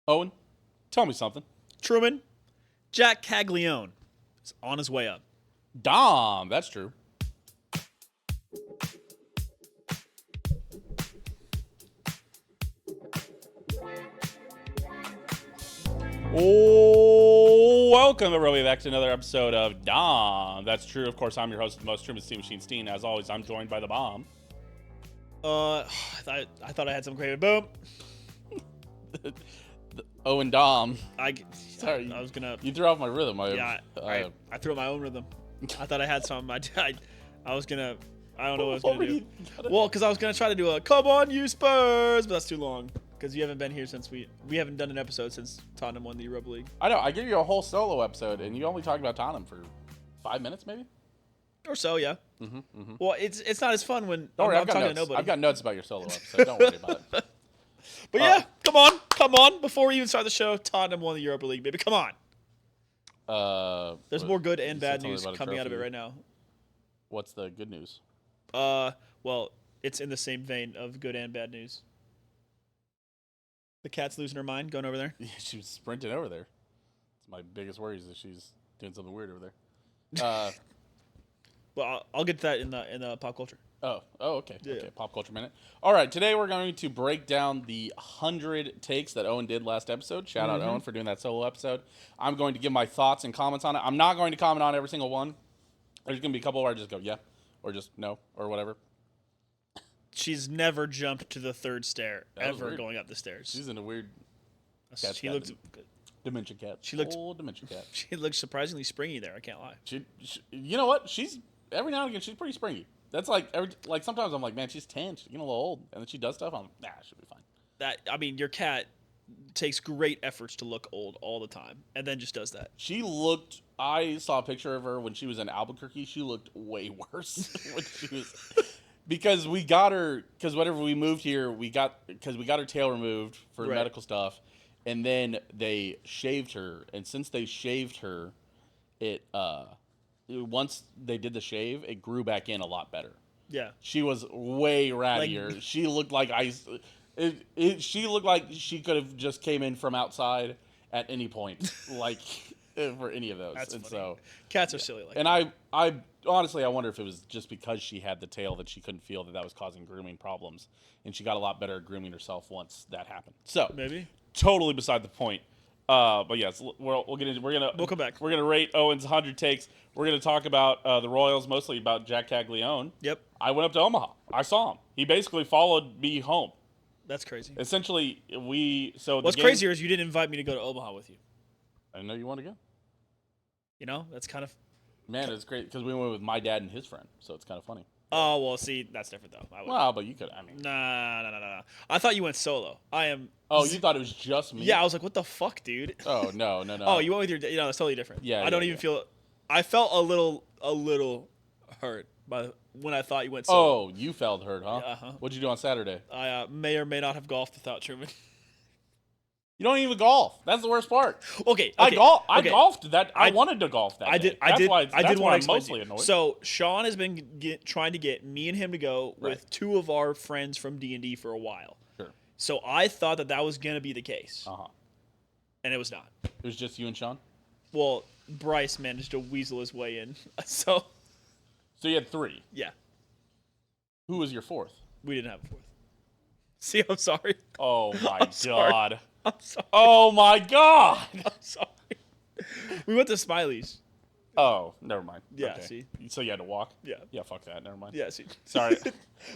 Owen, tell me something. Truman, Jack Caglione is on his way up. Dahm, that's true. Oh, welcome everybody back to another episode of Dahm. That's true. Of course, I'm your host of the most, Truman Steam Machine Steen. As always, I'm joined by the bomb. I thought I had some creative. Boom. Owen Dahm. Sorry, I was gonna. You threw off my rhythm. I threw up my own rhythm. I thought I had some. I was gonna. I don't know what I was gonna do. Well, because I was gonna try to do a "Come on, you Spurs," but that's too long. Because you haven't been here since we haven't done an episode since Tottenham won the Europa League. I know. I gave you a whole solo episode, and you only talked about Tottenham for 5 minutes, maybe. Or so, yeah. Well, it's not as fun when Don't worry, I'm talking to notes. nobody. I've got notes about your solo episode. Don't worry about it. But yeah, come on. Before we even start the show, Tottenham won the Europa League, baby. Come on. There's more good and bad news coming out of it right now. What's the good news? Well, it's in the same vein of good and bad news. The cat's losing her mind going over there. Yeah, she was sprinting over there. It's my biggest worry is that she's doing something weird over there. Well, I'll get to that in the pop culture. Oh, okay. Yeah. Okay, pop culture minute. All right, today we're going to break down the 100 takes that Owen did last episode. Shout out Owen for doing that solo episode. I'm going to give my thoughts and comments on it. I'm not going to comment on every single one. There's going to be a couple where I just go, yeah, or just no, or whatever. She's never jumped to the third stair ever weird. going up the stairs. She's in a weird She looked dementia cat. She looked old dementia cat. She looked surprisingly springy there. I can't lie. She, you know what? She's every now and again she's pretty springy. That's like sometimes I'm like, man, she's 10. She's getting a little old, and then she does stuff. I'm like, nah, she'll be fine. Your cat takes great efforts to look old all the time, and then just does that. I saw a picture of her when she was in Albuquerque. She looked way worse when she was. Because we got her, because whenever we moved here, we got her tail removed for medical stuff, and then they shaved her. And since they shaved her, once they did the shave, it grew back in a lot better. Yeah, she was way rattier. She looked like ice. She looked like she could have just came in from outside at any point, like for any of those. That's and funny. so Cats are silly like and that. I honestly, I wonder if it was just because she had the tail that she couldn't feel that was causing grooming problems, and she got a lot better at grooming herself once that happened. So Maybe. Totally beside the point. But yes, we'll get into. We'll come back. We're gonna rate Owen's 100 takes. We're gonna talk about the Royals, mostly about Jack Caglione. Yep. I went up to Omaha. I saw him. He basically followed me home. That's crazy. Essentially, What's crazier is you didn't invite me to go to Omaha with you. I didn't know you wanted to go. You know, that's kind of. Man, it's great because we went with my dad and his friend, so it's kind of funny. Oh, well, see, that's different, though. Well, but you could, Nah. I thought you went solo. Oh, you thought it was just me? Yeah, I was like, what the fuck, dude? Oh, no. Oh, you went with your, that's totally different. Yeah. I don't even feel, I felt a little hurt when I thought you went solo. Oh, you felt hurt, huh? Uh-huh. What'd you do on Saturday? I may or may not have golfed without Truman. You don't even golf. That's the worst part. Okay. I golfed that. I wanted to golf that. I did. Day. I did. Why, I did want to mostly annoyed. So Sean has been trying to get me and him to go with two of our friends from D&D for a while. Sure. So I thought that was gonna be the case. And it was not. It was just you and Sean. Well, Bryce managed to weasel his way in. So you had 3. Yeah. Who was your 4th? We didn't have a 4th. See, I'm sorry. Oh my God. Sorry. I'm sorry. Oh my God. I'm sorry. We went to Smiley's. Oh, never mind. Yeah, okay. see? So you had to walk? Yeah. Yeah, fuck that. Never mind. Yeah, see. Sorry.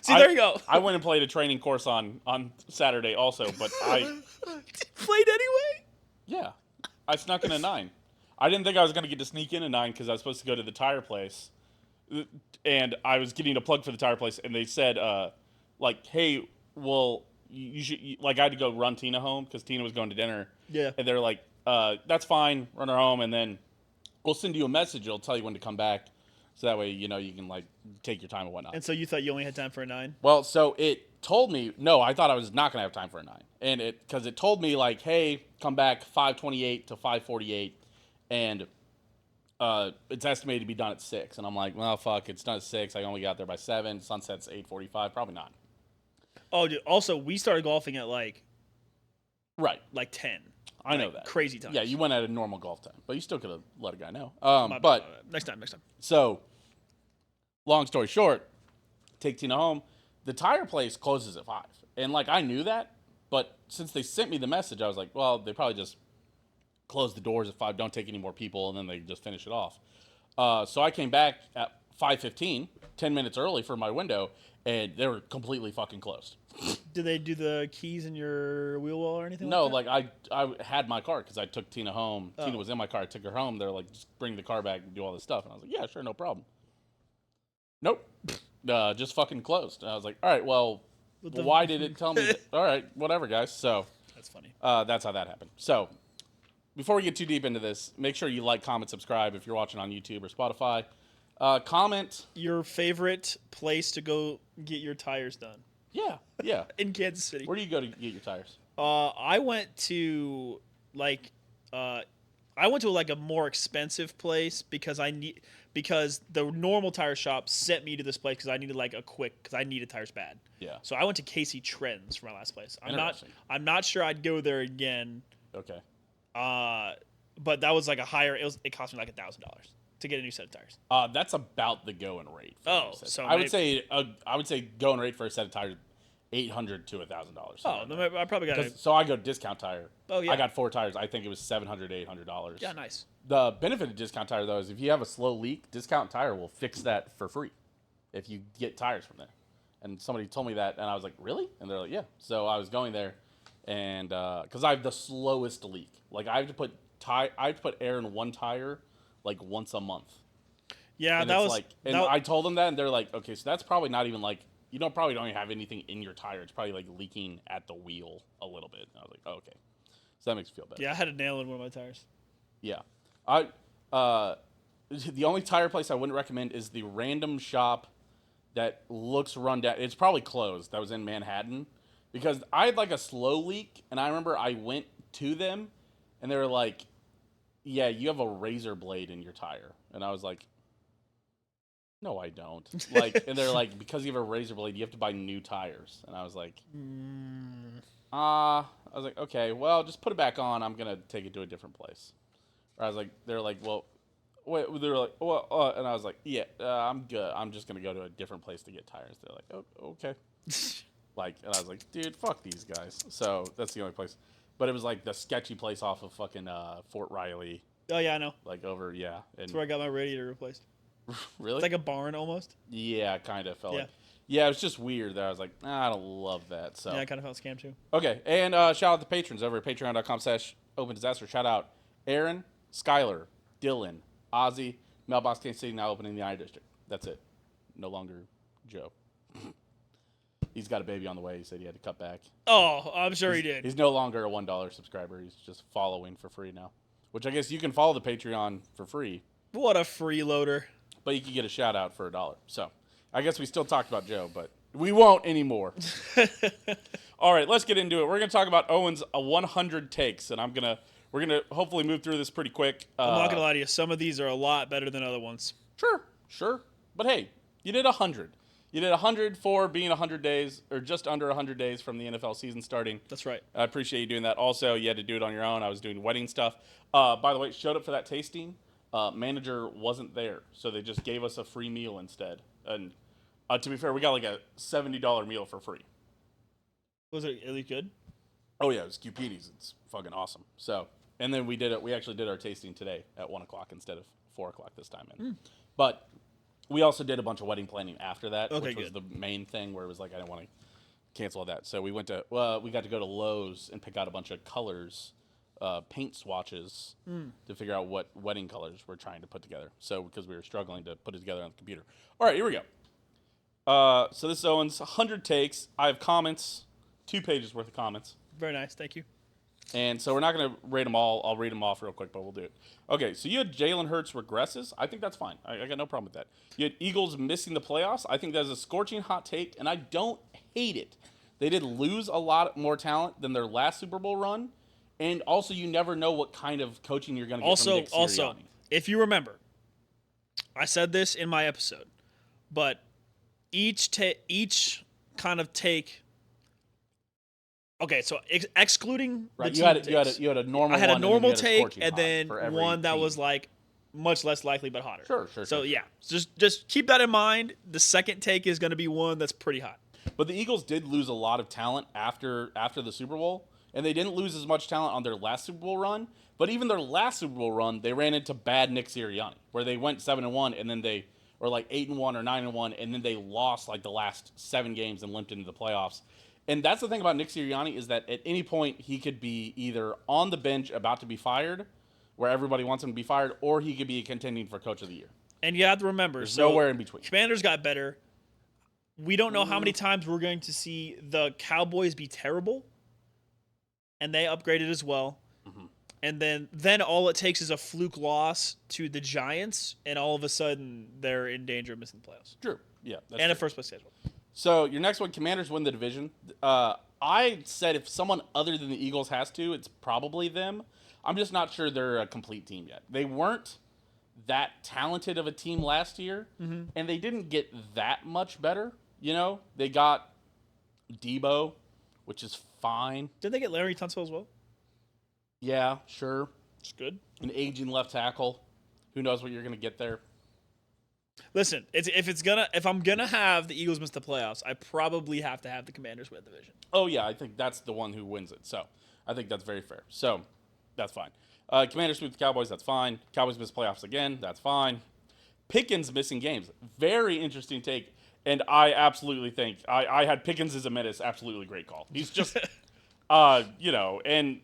There you go. I went and played a training course on Saturday also, but I... Played anyway? Yeah. I snuck in a 9. I didn't think I was going to get to sneak in a 9 because I was supposed to go to the tire place. And I was getting a plug for the tire place, and they said, hey, well... You should I had to go run Tina home because Tina was going to dinner. Yeah. And they're like, that's fine, run her home, and then we'll send you a message. It'll tell you when to come back, so that way you can take your time and whatnot. And so you thought you only had time for a 9? Well, so it told me no. I thought I was not gonna have time for a 9, and because it told me hey, come back 5:28 to 5:48, and it's estimated to be done at 6. And I'm like, well, fuck, it's done at 6. I only got there by 7. Sunset's 8:45. Probably not. Oh, dude, also, we started golfing at like 10. I know that. Crazy times. Yeah, you went at a normal golf time, but you still could have let a guy know. My But bad. Next time. So, long story short, take Tina home. The tire place closes at 5. And, like, I knew that. But since they sent me the message, I was like, well, they probably just close the doors at 5, don't take any more people, and then they just finish it off. So I came back at 5:15, 10 minutes early for my window, and they were completely fucking closed. Did they do the keys in your wheel well or anything No, like that? I had my car because I took Tina home. Tina was in my car. I took her home. They're like, just bring the car back and do all this stuff. And I was like, yeah, sure, no problem. Nope. Just fucking closed. And I was like, all right, well, why did it tell me that? All right, whatever, guys. So That's funny. that's how that happened. So before we get too deep into this, make sure you like, comment, subscribe if you're watching on YouTube or Spotify. Comment. Your favorite place to go get your tires done Yeah. in Kansas City. Where do you go to get your tires? I went to like a more expensive place because the normal tire shop sent me to this place because I needed tires bad. Yeah. So I went to Casey Trends for my last place. I'm not sure I'd go there again. Okay. But that was like it cost me like $1,000 to get a new set of tires. That's about the going rate. So I would say going rate for a set of tires, $800 to $1,000. Oh, then I probably got So I go discount tire. Oh yeah. I got 4 tires. I think it was $700 to $800. Yeah, nice. The benefit of discount tire though is if you have a slow leak, discount tire will fix that for free if you get tires from there. And somebody told me that, and I was like, really? And they're like, yeah. So I was going there, and because I have the slowest leak, like I have to put air in one tire like once a month. Yeah, And I told them that, and they're like, okay, so that's probably not even like probably don't even have anything in your tire. It's probably like leaking at the wheel a little bit. And I was like, oh, okay, so that makes me feel better. Yeah, I had a nail in one of my tires. Yeah, the only tire place I wouldn't recommend is the random shop that looks run down. It's probably closed. That was in Manhattan because I had like a slow leak, and I remember I went to them, and they were like, yeah, you have a razor blade in your tire. And I was like, no, I don't. And they're like, because you have a razor blade, you have to buy new tires. And I was like, okay, well, just put it back on. I'm going to take it to a different place. Or they're like, well, wait, they were like, well, and I was like, yeah, I'm good. I'm just going to go to a different place to get tires. They're like, oh, okay. And I was like, dude, fuck these guys. So that's the only place. But it was like the sketchy place off of fucking Fort Riley. Oh, yeah, I know. Yeah. That's where I got my radiator replaced. Really? It's like a barn almost. Yeah, kind of felt like. Yeah, it was just weird that I was like, I don't love that. So yeah, I kind of felt scammed too. Okay, and shout out to patrons over at patreon.com/open disaster. Shout out Aaron, Skylar, Dylan, Ozzy, Mailbox Kansas City now opening the I District. That's it. No longer Joe. He's got a baby on the way. He said he had to cut back. Oh, I'm sure he did. He's no longer a $1 subscriber. He's just following for free now. Which I guess you can follow the Patreon for free. What a freeloader. But you can get a shout out for $1. So I guess we still talked about Joe, but we won't anymore. All right, let's get into it. We're going to talk about Owen's 100 takes, and we're gonna hopefully move through this pretty quick. I'm not gonna lie to you. Some of these are a lot better than other ones. Sure. But hey, you did 100. You did 100 for being 100 days, or just under 100 days from the NFL season starting. That's right. I appreciate you doing that. Also, you had to do it on your own. I was doing wedding stuff. By the way, showed up for that tasting. Manager wasn't there, so they just gave us a free meal instead. And to be fair, we got like a $70 meal for free. Was it at least good? Oh yeah, it was Cupid's. It's fucking awesome. So, and then we actually did our tasting today at 1 o'clock instead of 4 o'clock this time. But we also did a bunch of wedding planning after that, which was the main thing where it was like I didn't want to cancel all that. So we got to go to Lowe's and pick out a bunch of colors, paint swatches to figure out what wedding colors we're trying to put together. So because we were struggling to put it together on the computer. All right, here we go. So this is Owen's 100 takes. I have comments, 2 pages worth of comments. Very nice, thank you. And so we're not going to rate them all. I'll read them off real quick, but we'll do it. Okay, so you had Jalen Hurts regresses. I think that's fine. I got no problem with that. You had Eagles missing the playoffs. I think that's a scorching hot take, and I don't hate it. They did lose a lot more talent than their last Super Bowl run, and also you never know what kind of coaching you're going to get from Nick Sirianni. Also, if you remember, I said this in my episode, but each kind of take Okay, so excluding Right. the You had a normal. I had a one, normal and then you had a take, and then for every one that team. was like much less likely but hotter. Sure. Yeah, just keep that in mind. The second take is going to be one that's pretty hot. But the Eagles did lose a lot of talent after the Super Bowl, and they didn't lose as much talent on their last Super Bowl run. But even their last Super Bowl run, they ran into bad Nick Sirianni, where they went 7-1, and then they or like 8-1 or 9-1, and then they lost like the last 7 games and limped into the playoffs. And that's the thing about Nick Sirianni is that at any point he could be either on the bench about to be fired, where everybody wants him to be fired, or he could be contending for Coach of the Year. And you have to remember, There's nowhere in between. Commanders got better. We don't know how many times we're going to see the Cowboys be terrible, and they upgraded as well. Mm-hmm. And then all it takes is a fluke loss to the Giants, and all of a sudden they're in danger of missing the playoffs. True. Yeah. That's and true. a first place schedule. So your next one, Commanders win the division. I said if someone other than the Eagles has to, it's probably them. I'm just not sure they're a complete team yet. They weren't that talented of a team last year, and they didn't get that much better. You know, they got Debo, which is fine. Did they get Larry Tunsil as well? Yeah, sure. It's good. An aging left tackle. Who knows what you're going to get there? Listen, if I'm gonna have the Eagles miss the playoffs, I probably have to have the Commanders win the division. Oh yeah, I think that's the one who wins it. So I think that's very fair. So that's fine. Commanders sweep the Cowboys. That's fine. Cowboys miss playoffs again. That's fine. Pickens missing games. Very interesting take. And I absolutely think I had Pickens as a menace. Absolutely great call. He's just, and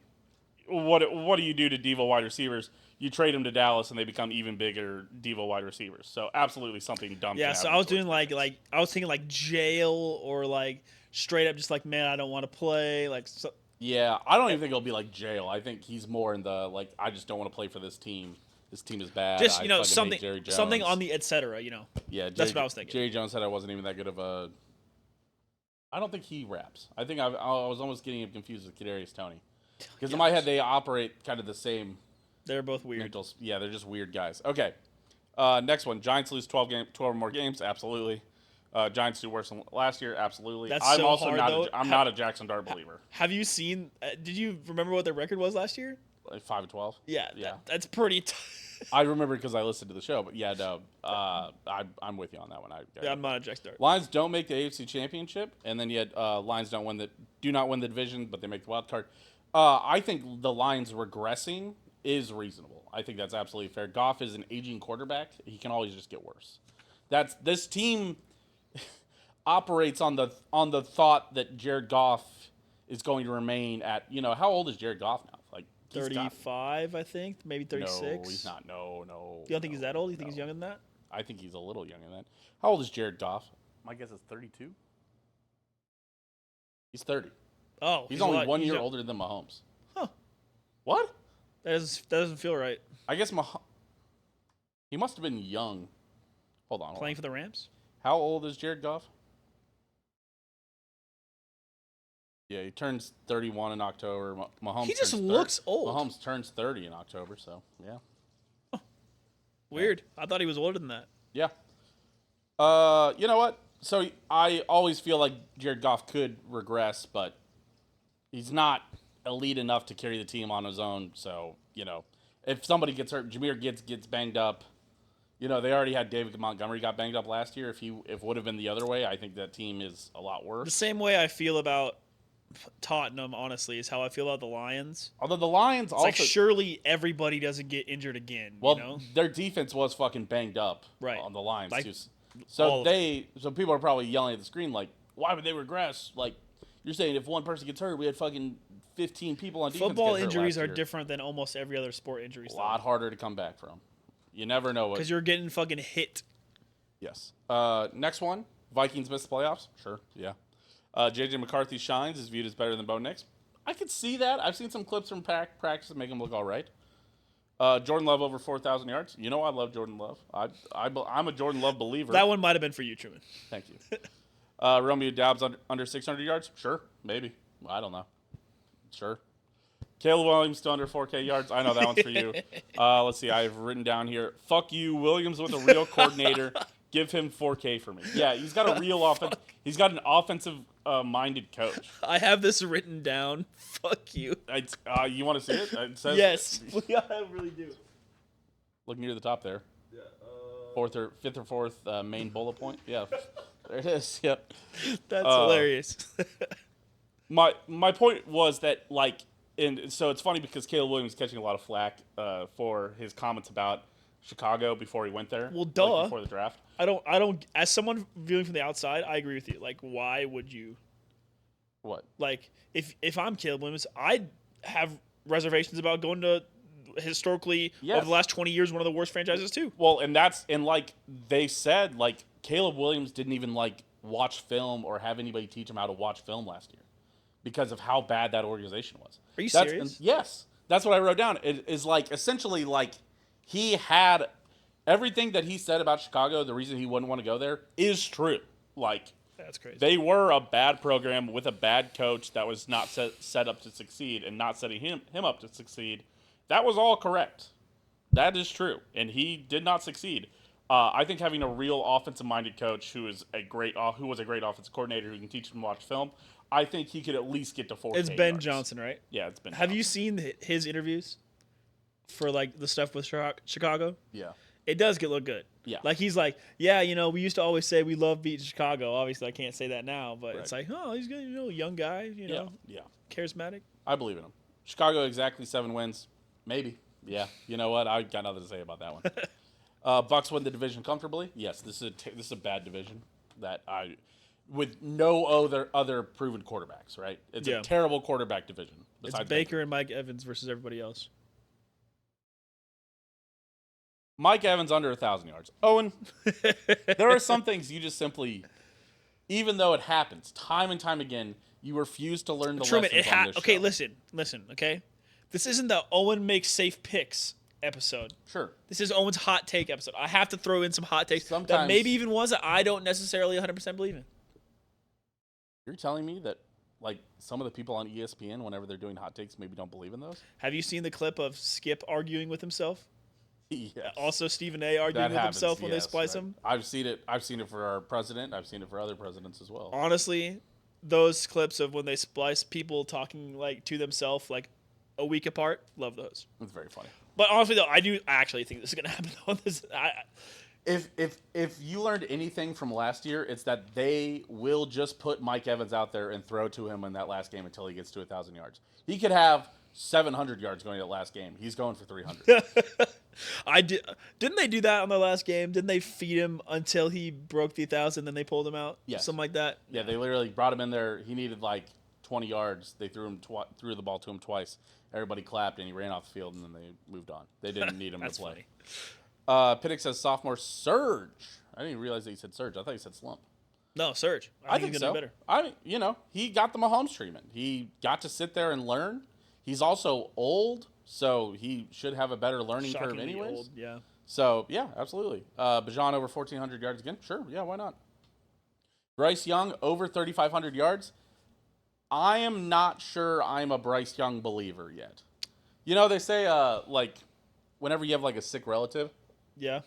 what do you do to Devo wide receivers? You trade them to Dallas, and they become even bigger Devo wide receivers. So absolutely something dumb. Yeah. So I was doing like I was thinking like jail or like straight up just like, man, I don't want to play. Like so. Yeah, I don't even think it'll be like jail. I think he's more in the like I just don't want to play for this team. This team is bad. Just something on the etc. Yeah, that's what I was thinking. Jerry Jones said I wasn't even that good of a. I don't think he raps. I think I was almost getting him confused with Kadarius Toney, because in my head they operate kind of the same. They're both weird. Yeah, they're just weird guys. Okay, next one. Giants lose 12 or more games. Absolutely. Giants do worse than last year. Absolutely. That's so hard, though. I'm not a Jackson Dart believer. Have you seen? Did you remember what their record was last year? Like 5-12. Yeah. That's pretty. I remember because I listened to the show, but yeah, no, I'm with you on that one. I'm not a Jackson Dart. Lions don't make the AFC Championship, and then yet Lions do not win the division, but they make the wild card. I think the Lions regressing is reasonable. I think that's absolutely fair. Goff is an aging quarterback. He can always just get worse. This team operates on the thought that Jared Goff is going to remain at, how old is Jared Goff now? Like 35, I think, maybe 36. No, he's not. No. You don't think he's that old? You think he's younger than that? I think he's a little younger than that. How old is Jared Goff? My guess is 32. He's 30. Oh, he's only 1 year older than Mahomes. Huh? What? That doesn't feel right. I guess he must have been young. Hold on. Playing for the Rams? How old is Jared Goff? Yeah, he turns 31 in October. Mahomes. He just looks old. Mahomes turns 30 in October, so yeah. Huh. Weird. I thought he was older than that. Yeah. You know what? So I always feel like Jared Goff could regress, but he's not elite enough to carry the team on his own. So, if somebody gets hurt, Jahmyr gets banged up. They already had David Montgomery got banged up last year. If it would have been the other way, I think that team is a lot worse. The same way I feel about Tottenham, honestly, is how I feel about the Lions. Although the Lions also surely everybody doesn't get injured again. Well, their defense was fucking banged up on the Lions too. So people are probably yelling at the screen like, why would they regress? Like you're saying, if one person gets hurt, we had fucking 15 people on defense. Football injuries are different than almost every other sport injuries. A lot harder to come back from. You never know what. Because you're getting fucking hit. Yes. Next one. Vikings miss the playoffs. Sure. Yeah. J.J. McCarthy shines, is viewed as better than Bo Nix. I could see that. I've seen some clips from practice that make him look all right. Jordan Love over 4,000 yards. I love Jordan Love. I'm a Jordan Love believer. That one might have been for you, Truman. Thank you. Romeo Doubs under 600 yards. Sure. Maybe. I don't know. Sure. Caleb Williams to under 4K yards. I know that one's for you. Let's see. I've written down here. Fuck you, Williams with a real coordinator. Give him 4K for me. Yeah, he's got a real offense. He's got an offensive minded coach. I have this written down. Fuck you. You want to see it? It says, Yes. I really do. Look near the top there. Yeah. Fifth or fourth main bullet point. Yeah, there it is. Yep. That's hilarious. My point was that and so it's funny because Caleb Williams is catching a lot of flack for his comments about Chicago before he went there. Well, duh. Before the draft. I don't. As someone viewing from the outside, I agree with you. Like, why would you? What? Like, if I'm Caleb Williams, I'd have reservations about going to historically over the last 20 years one of the worst franchises too. Well, and they said Caleb Williams didn't even watch film or have anybody teach him how to watch film last year because of how bad that organization was. Are you serious? Yes, that's what I wrote down. It is essentially he had everything that he said about Chicago. The reason he wouldn't want to go there is true. That's crazy. They were a bad program with a bad coach that was not set up to succeed and not setting him up to succeed. That was all correct. That is true, and he did not succeed. I think having a real offensive-minded coach who was a great offensive coordinator who can teach him to watch film, I think he could at least get to 4. It's Ben Johnson, right? Yeah, it's Ben. Have you seen his interviews for the stuff with Chicago? Yeah. It does look good. Yeah. He's like, yeah, we used to always say we love beating Chicago. Obviously, I can't say that now, but Right. It's like, oh, he's good, young guy, Yeah. charismatic. I believe in him. Chicago exactly 7 wins, maybe. Yeah. You know what? I got nothing to say about that one. Bucks win the division comfortably. Yes, this is a bad division with no other proven quarterbacks. Right? It's a terrible quarterback division. It's Baker and Mike Evans versus everybody else. Mike Evans under 1,000 yards. Owen, there are some things you just simply, even though it happens time and time again, you refuse to learn the Truman, lessons on this okay, show. listen, okay? This isn't the Owen makes safe picks episode. Sure. This is Owen's hot take episode. I have to throw in some hot takes Sometimes, that maybe even ones that I don't necessarily 100% believe in. You're telling me that some of the people on ESPN, whenever they're doing hot takes, maybe don't believe in those? Have you seen the clip of Skip arguing with himself? Yes. Also, Stephen A. arguing with himself when they splice him. I've seen it. I've seen it for our president. I've seen it for other presidents as well. Honestly, those clips of when they splice people talking to themselves a week apart, love those. It's very funny. But honestly, though, I actually think this is going to happen. If you learned anything from last year, it's that they will just put Mike Evans out there and throw to him in that last game until he gets to 1,000 yards. He could have 700 yards going to that last game. He's going for 300. Didn't they do that on the last game? Didn't they feed him until he broke the 1,000, then they pulled him out? Yes. Something like that? Yeah, they literally brought him in there. He needed 20 yards. They threw the ball to him twice. Everybody clapped, and he ran off the field, and then they moved on. They didn't need him to play. Pinnock says sophomore surge. I didn't even realize that he said surge. I thought he said slump. No, surge. I think he's so. Do better. He got the Mahomes treatment. He got to sit there and learn. He's also old, so he should have a better learning curve anyways. Old, yeah. So, yeah, absolutely. Bijan over 1,400 yards again? Sure, yeah, why not? Bryce Young over 3,500 yards? I am not sure I'm a Bryce Young believer yet. They say, whenever you have, a sick relative. Yeah.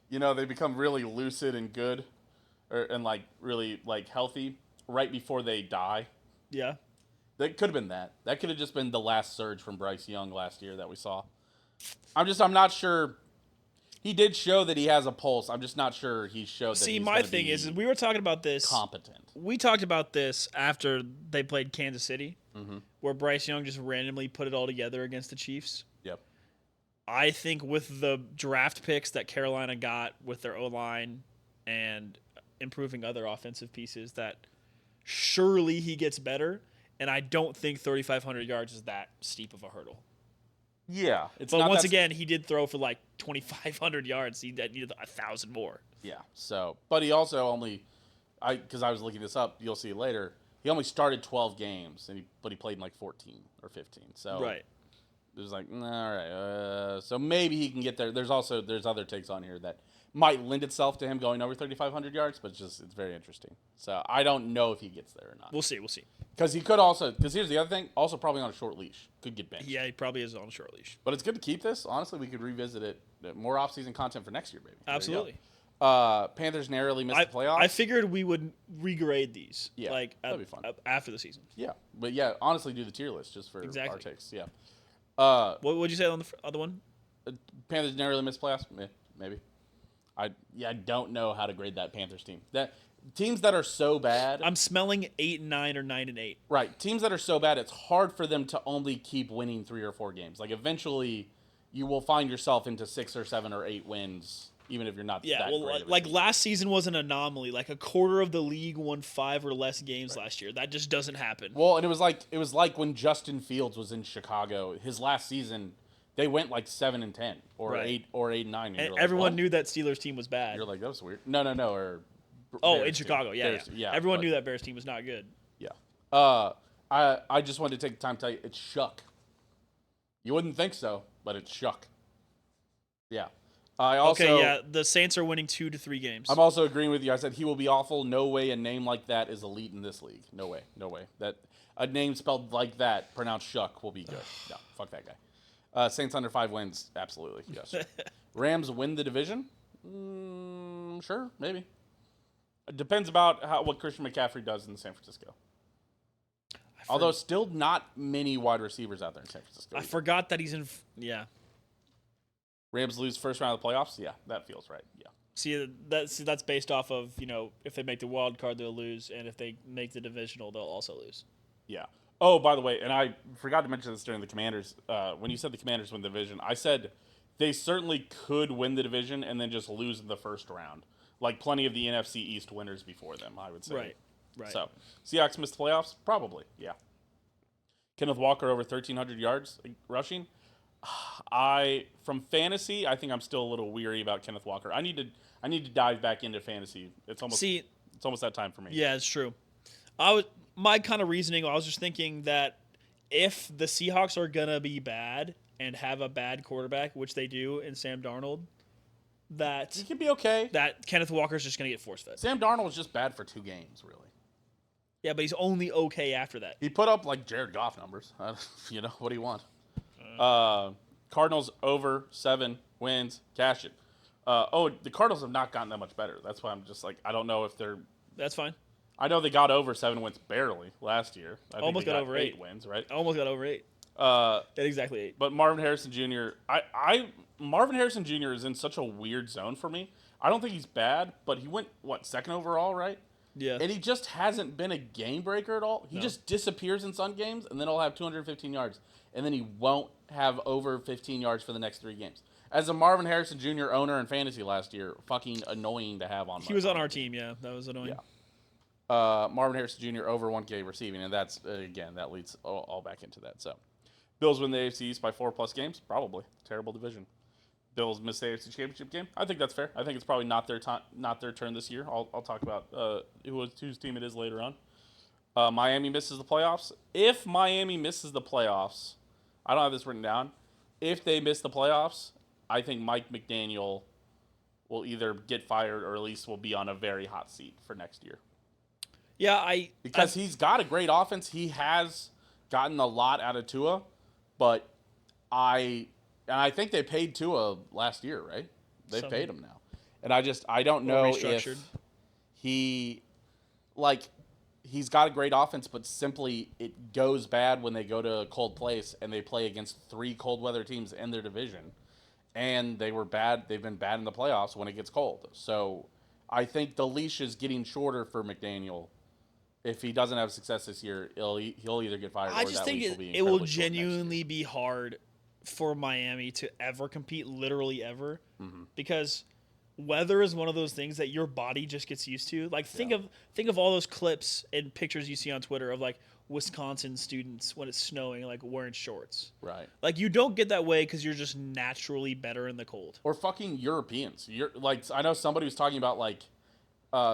They become really lucid and good and, really, healthy right before they die. Yeah. That could have been that. That could have just been the last surge from Bryce Young last year that we saw. I'm not sure. He did show that he has a pulse. I'm just not sure he showed that he's my thing is we were talking about this. Competent. We talked about this after they played Kansas City, where Bryce Young just randomly put it all together against the Chiefs. Yep. I think with the draft picks that Carolina got with their O-line and improving other offensive pieces, that surely he gets better. And I don't think 3,500 yards is that steep of a hurdle. Yeah. But once again, he did throw for 2,500 yards. He needed 1,000 more. Yeah. So, but he also only, because I was looking this up, you'll see later, he only started 12 games, but he played in 14 or 15. So right. It was all right. So maybe he can get there. There's other takes on here that might lend itself to him going over 3,500 yards, but it's very interesting. So I don't know if he gets there or not. We'll see. Because here's the other thing, also probably on a short leash. Could get benched. Yeah, he probably is on a short leash. But it's good to keep this. Honestly, we could revisit it. More off-season content for next year, baby. Absolutely. Panthers narrowly missed the playoffs. I figured we would regrade these. Yeah, like that'd be fun. After the season. Yeah, but yeah, honestly, do the tier list just for Exactly. our takes. Yeah. What would you say on the other one? Panthers narrowly missed playoffs. Maybe. I don't know how to grade that Panthers team. That teams that are so bad. I'm smelling 8-9 or 9-8. Right, teams that are so bad, it's hard for them to only keep winning 3 or 4 games. Like eventually, you will find yourself into 6 or 7 or 8 wins. Even if you're not that great. Like last season was an anomaly. Like a quarter of the league won 5 or less games last year. That just doesn't happen. Well, and it was like when Justin Fields was in Chicago. His last season, they went like 7-10 or 8-9. And everyone knew that Steelers team was bad. You're like, that was weird. No. Or Bears in Chicago, Bears, yeah. Everyone knew that Bears team was not good. Yeah. I just wanted to take the time to tell you it's Shuck. You wouldn't think so, but it's Shuck. Yeah. The Saints are winning 2 to 3 games. I'm also agreeing with you. I said he will be awful. No way a name like that is elite in this league. No way. That a name spelled like that, pronounced Shuck, will be good. No, fuck that guy. Saints under 5 wins, absolutely. Yes. Rams win the division? Sure, maybe. It depends about what Christian McCaffrey does in San Francisco. Although still not many wide receivers out there in San Francisco. I forgot that he's in. Yeah. Rams lose first round of the playoffs? Yeah, that feels right. Yeah. See, that's based off of, if they make the wild card, they'll lose, and if they make the divisional, they'll also lose. Yeah. Oh, by the way, and I forgot to mention this during the Commanders. When you said the Commanders win the division, I said they certainly could win the division and then just lose in the first round. Like plenty of the NFC East winners before them, I would say. Right. So, Seahawks missed the playoffs? Probably, yeah. Kenneth Walker over 1,300 yards rushing? From fantasy, I think I'm still a little weary about Kenneth Walker. I need to dive back into fantasy. It's almost that time for me. Yeah, it's true. My kind of reasoning, I was just thinking that if the Seahawks are gonna be bad and have a bad quarterback, which they do in Sam Darnold, that he can be okay. That Kenneth Walker's just gonna get force fed. Sam Darnold was just bad for 2 games, really. Yeah, but he's only okay after that. He put up like Jared Goff numbers. What do you want? Cardinals over 7 wins, cash it. The Cardinals have not gotten that much better. That's why I'm just like, I don't know if they're. That's fine. I know they got over 7 wins barely last year. I almost think they got over 8 wins, right? Almost got over 8. Exactly 8. But Marvin Harrison Jr. Marvin Harrison Jr. is in such a weird zone for me. I don't think he's bad, but he went 2nd overall, right? Yeah. And he just hasn't been a game breaker at all. He just disappears in some games, and then he'll have 215 yards, and then he won't have over 15 yards for the next 3 games. As a Marvin Harrison Jr. owner in fantasy last year, fucking annoying to have on. He was on our team, yeah. That was annoying. Yeah. Marvin Harrison Jr. over 1K receiving, and that's, again, that leads all back into that. So, Bills win the AFC East by 4+ games? Probably. Terrible division. Bills miss the AFC Championship game? I think that's fair. I think it's probably not their turn this year. I'll talk about whose team it is later on. Miami misses the playoffs. If Miami misses the playoffs, I don't have this written down. If they miss the playoffs, I think Mike McDaniel will either get fired or at least will be on a very hot seat for next year. Yeah, because he's got a great offense. He has gotten a lot out of Tua, but I think they paid Tua last year, right? They paid him now. And I don't know if he's got a great offense, but simply it goes bad when they go to a cold place and they play against 3 cold weather teams in their division. And they were bad. They've been bad in the playoffs when it gets cold. So I think the leash is getting shorter for McDaniel. If he doesn't have success this year, he'll either get fired or that leash will be incredibly short next year. It will genuinely be hard for Miami to ever compete, literally ever, because weather is one of those things that your body just gets used to. Like think of all those clips and pictures you see on Twitter of like Wisconsin students when it's snowing, like wearing shorts. Right. Like you don't get that way because you're just naturally better in the cold. Or fucking Europeans. I know somebody was talking about like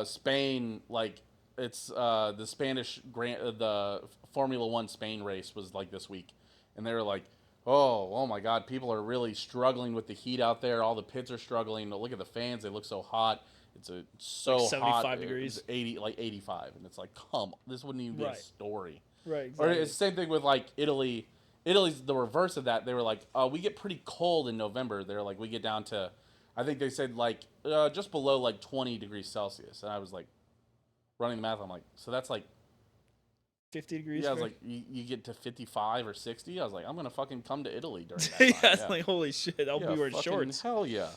Spain, like it's the Spanish the Formula 1 Spain race was like this week, and they were like, Oh my God! People are really struggling with the heat out there. All the pits are struggling. Look at the fans; they look so hot. It's so like 75 hot. degrees. It's 85, and it's like, come, this wouldn't even be a story. Right. Exactly. Or it's the same thing with like Italy. Italy's the reverse of that. They were like, we get pretty cold in November. They're like, we get down to, I think they said like just below like 20 degrees Celsius, and I was like running the math. I'm like, so that's like 50 degrees. Yeah, I was like, you get to 55 or 60. I was like, I'm gonna fucking come to Italy during that time. Yeah, it's like holy shit. I'll be wearing shorts. Hell yeah.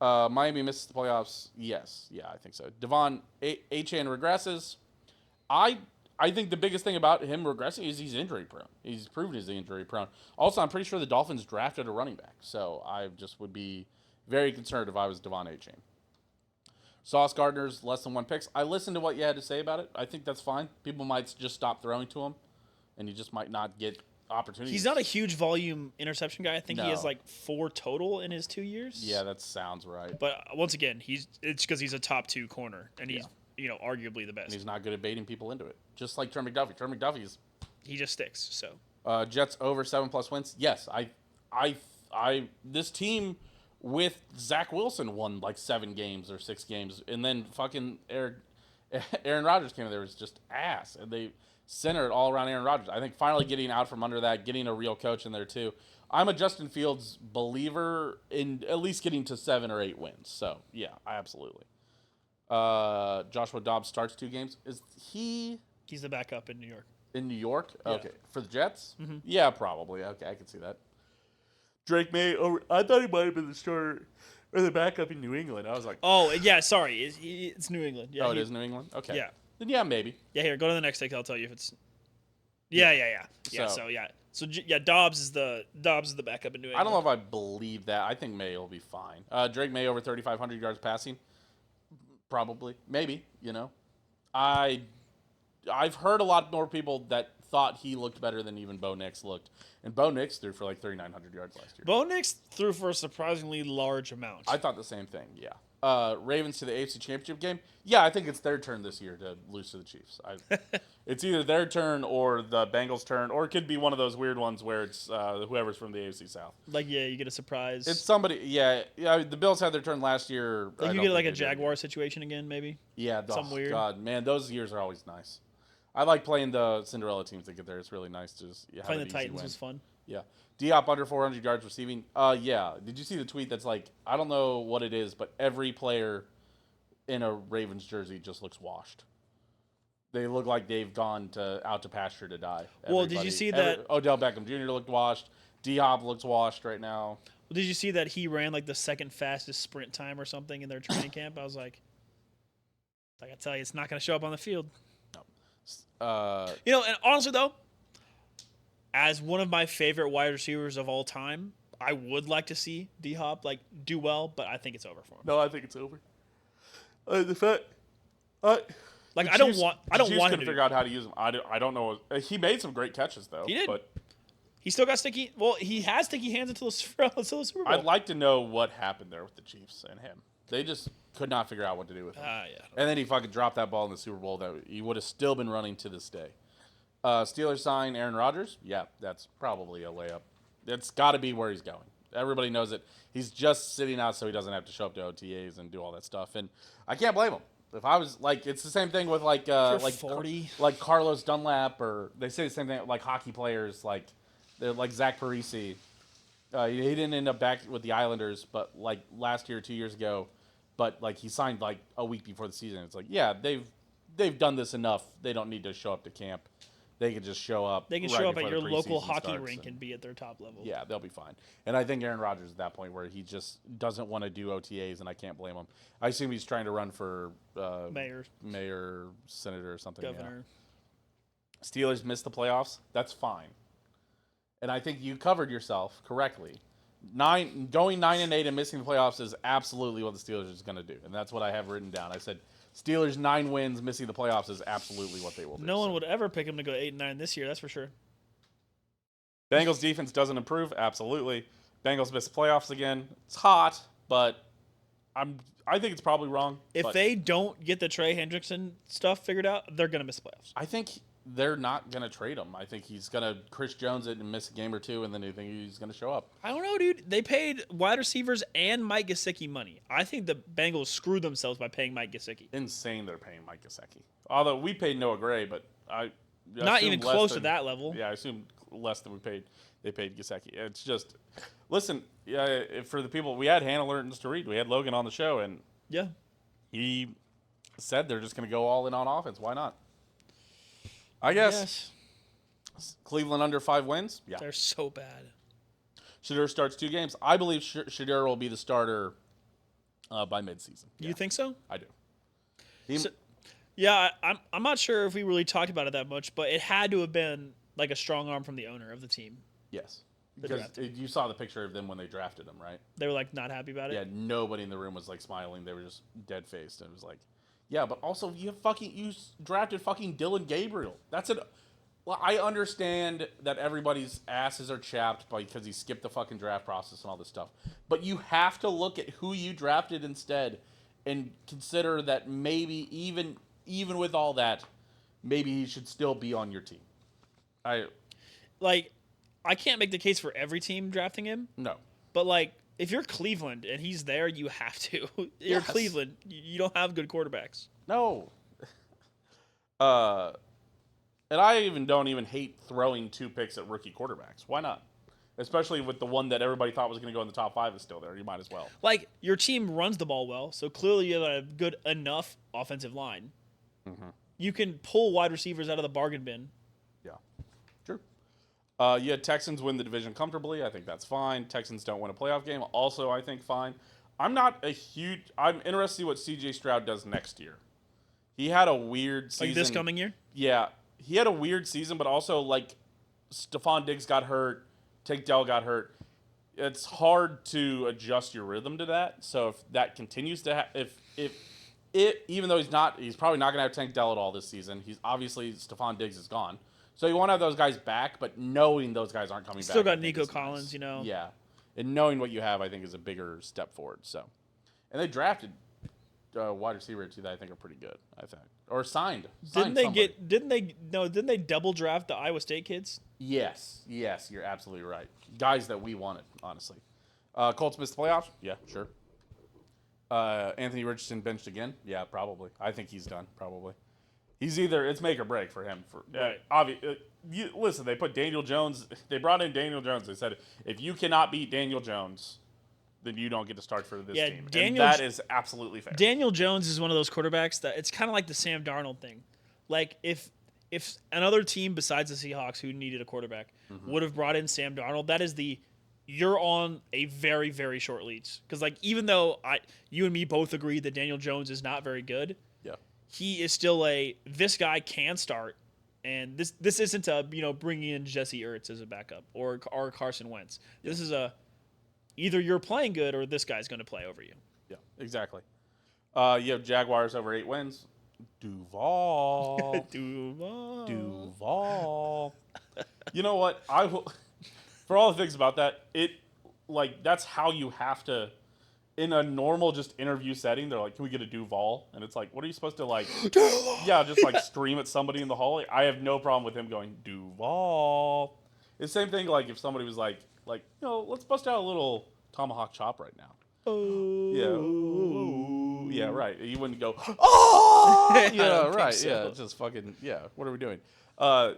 Miami misses the playoffs. Yes, yeah, I think so. Devon Achane regresses. I think the biggest thing about him regressing is he's injury prone. He's proven he's injury prone. Also, I'm pretty sure the Dolphins drafted a running back, so I just would be very concerned if I was Devon Achane. Sauce Gardner's less than 1 picks. I listened to what you had to say about it. I think that's fine. People might just stop throwing to him, and he just might not get opportunities. He's not a huge volume interception guy. I think he No. has like 4 total in his 2 years. Yeah, that sounds right. But once again, it's because he's a top 2 corner, and he's arguably the best. And he's not good at baiting people into it. Just like Trent McDuffie. Trent McDuffie's he just sticks. So Jets over 7+ wins. Yes, this team with Zach Wilson won like 7 games or 6 games, and then fucking Aaron Rodgers came in there was just ass, and they centered all around Aaron Rodgers. I think finally getting out from under that, getting a real coach in there too. I'm a Justin Fields believer in at least getting to 7 or 8 wins. So yeah, absolutely. Joshua Dobbs starts 2 games. He's the backup in New York. In New York? Yeah. Okay. For the Jets? Mm-hmm. Yeah, probably. Okay, I can see that. Drake May, I thought he might have been the starter or the backup in New England. I was like, oh, yeah, sorry. It's New England. Yeah, it is New England? Okay. Yeah. Then yeah, maybe. Yeah, here, go to the next take. I'll tell you if it's. Yeah. So Dobbs is the backup in New England. I don't know if I believe that. I think May will be fine. Drake May over 3,500 yards passing. Probably. Maybe, I've heard a lot more people that thought he looked better than even Bo Nix looked. And Bo Nix threw for like 3,900 yards last year. Bo Nix threw for a surprisingly large amount. I thought the same thing, yeah. Ravens to the AFC Championship game. Yeah, I think it's their turn this year to lose to the Chiefs. It's either their turn or the Bengals' turn, or it could be one of those weird ones where it's whoever's from the AFC South. Like, yeah, you get a surprise. It's somebody, yeah. The Bills had their turn last year. Like you get like a Jaguar situation again, maybe? Yeah, some weird. God, man, those years are always nice. I like playing the Cinderella teams that get there. It's really nice to just have playing an the easy Titans win. was fun. Yeah. Diop under 400 yards receiving. Yeah. Did you see the tweet that's like, I don't know what it is, but every player in a Ravens jersey just looks washed. They look like they've gone out to pasture to die. Well, did you see that? Odell Beckham Jr. looked washed. D-Hop looks washed right now. Well, did you see that he ran like the second fastest sprint time or something in their training camp? I was like, I tell you, it's not going to show up on the field. No. And honestly, though, as one of my favorite wide receivers of all time, I would like to see D-Hop do well, but I think it's over for him. No, I think it's over. The fact, I don't want him to figure out how to use him. I don't know. He made some great catches though. He did. But he still got sticky. Well, he has sticky hands until the Super Bowl. I'd like to know what happened there with the Chiefs and him. They just could not figure out what to do with him. Yeah. And then he fucking dropped that ball in the Super Bowl that he would have still been running to this day. Steelers sign Aaron Rodgers. Yeah, that's probably a layup. It's got to be where he's going. Everybody knows it. He's just sitting out so he doesn't have to show up to OTAs and do all that stuff. And I can't blame him. If I was it's the same thing with 40. Like Carlos Dunlap, or they say the same thing like hockey players like Zach Parise. He didn't end up back with the Islanders, but last year, 2 years ago, but he signed a week before the season. It's they've done this enough. They don't need to show up to camp. They can just show up. They can show up at your local hockey rink and be at their top level. Yeah, they'll be fine. And I think Aaron Rodgers is at that point where he just doesn't want to do OTAs, and I can't blame him. I assume he's trying to run for mayor, senator, or something. Governor. Yeah. Steelers missed the playoffs. That's fine. And I think you covered yourself correctly. Going 9-8 and missing the playoffs is absolutely what the Steelers is going to do, and that's what I have written down. I said Steelers 9 wins, missing the playoffs is absolutely what they will do. No one would ever pick them to go 8-9 this year. That's for sure. Bengals defense doesn't improve. Absolutely. Bengals miss the playoffs again. It's hot, but I think it's probably wrong. If they don't get the Trey Hendrickson stuff figured out, they're going to miss the playoffs. I think they're not going to trade him. I think he's going to Chris Jones it and miss a game or two, and then they think he's going to show up. I don't know, dude. They paid wide receivers and Mike Gesicki money. I think the Bengals screwed themselves by paying Mike Gesicki. Insane they're paying Mike Gesicki. Although we paid Noah Gray, but I not even close to that level. Yeah, I assume less than they paid Gesicki. It's just, listen, for the people, we had Hannah Lertons to read. We had Logan on the show, and he said they're just going to go all in on offense. Why not? I guess. Cleveland under 5 wins? Yeah. They're so bad. Shadur starts 2 games. I believe Shadur will be the starter by midseason. You think so? I do. I'm not sure if we really talked about it that much, but it had to have been like a strong arm from the owner of the team. Yes. Because you saw the picture of them when they drafted him, right? They were like not happy about it? Yeah, nobody in the room was like smiling. They were just dead-faced. And it was like, yeah, but also you drafted fucking Dylan Gabriel. Well, I understand that everybody's asses are chapped because he skipped the fucking draft process and all this stuff. But you have to look at who you drafted instead and consider that maybe even with all that, maybe he should still be on your team. I can't make the case for every team drafting him. No. But if you're Cleveland and he's there, you have to. You're Cleveland. You don't have good quarterbacks. No. And I don't even hate throwing 2 picks at rookie quarterbacks. Why not? Especially with the one that everybody thought was going to go in the top 5 is still there. You might as well. Your team runs the ball well, so clearly you have a good enough offensive line. Mm-hmm. You can pull wide receivers out of the bargain bin. Yeah, true. Texans win the division comfortably. I think that's fine. Texans don't win a playoff game. Also, I think fine. I'm interested to see what C.J. Stroud does next year. He had a weird season. This coming year? Yeah. He had a weird season, but also, Stephon Diggs got hurt. Tank Dell got hurt. It's hard to adjust your rhythm to that. So if that continues to even though he's probably not going to have Tank Dell at all this season. He's obviously Stephon Diggs is gone. So you want to have those guys back, but knowing those guys aren't coming back. Still got Nico Collins, nice. Yeah. And knowing what you have, I think, is a bigger step forward. So, and they drafted wide receiver too that I think are pretty good. I think or signed. Didn't they double draft the Iowa State kids? Yes, you're absolutely right. Guys that we wanted, honestly. Colts missed the playoffs. Yeah, sure. Anthony Richardson benched again. Yeah, probably. I think he's done. Probably. It's make or break for him. Listen, they put Daniel Jones. They brought in Daniel Jones. They said if you cannot beat Daniel Jones, then you don't get to start for this team. And that is absolutely fair. Daniel Jones is one of those quarterbacks that it's kind of like the Sam Darnold thing. If another team besides the Seahawks who needed a quarterback would have brought in Sam Darnold, that is you're on a very, very short leash. Because even though you and me both agree that Daniel Jones is not very good, he is still this guy can start. And this isn't bringing in Jesse Ertz as a backup or Carson Wentz. Yeah. This is either you're playing good or this guy's going to play over you. Yeah, exactly. You have Jaguars over 8 wins. Duval. You know what? I will. For all the things about that, that's how you have to. In a normal just interview setting, they're like, "Can we get a Duval?" And it's like, "What are you supposed to stream at somebody in the hall?" I have no problem with him going Duval. It's the same thing. If somebody was like, let's bust out a little tomahawk chop right now. Oh. Yeah. Ooh. Yeah. Right. You wouldn't go. Oh. Yeah. Right. So. Yeah. Just fucking. Yeah. What are we doing?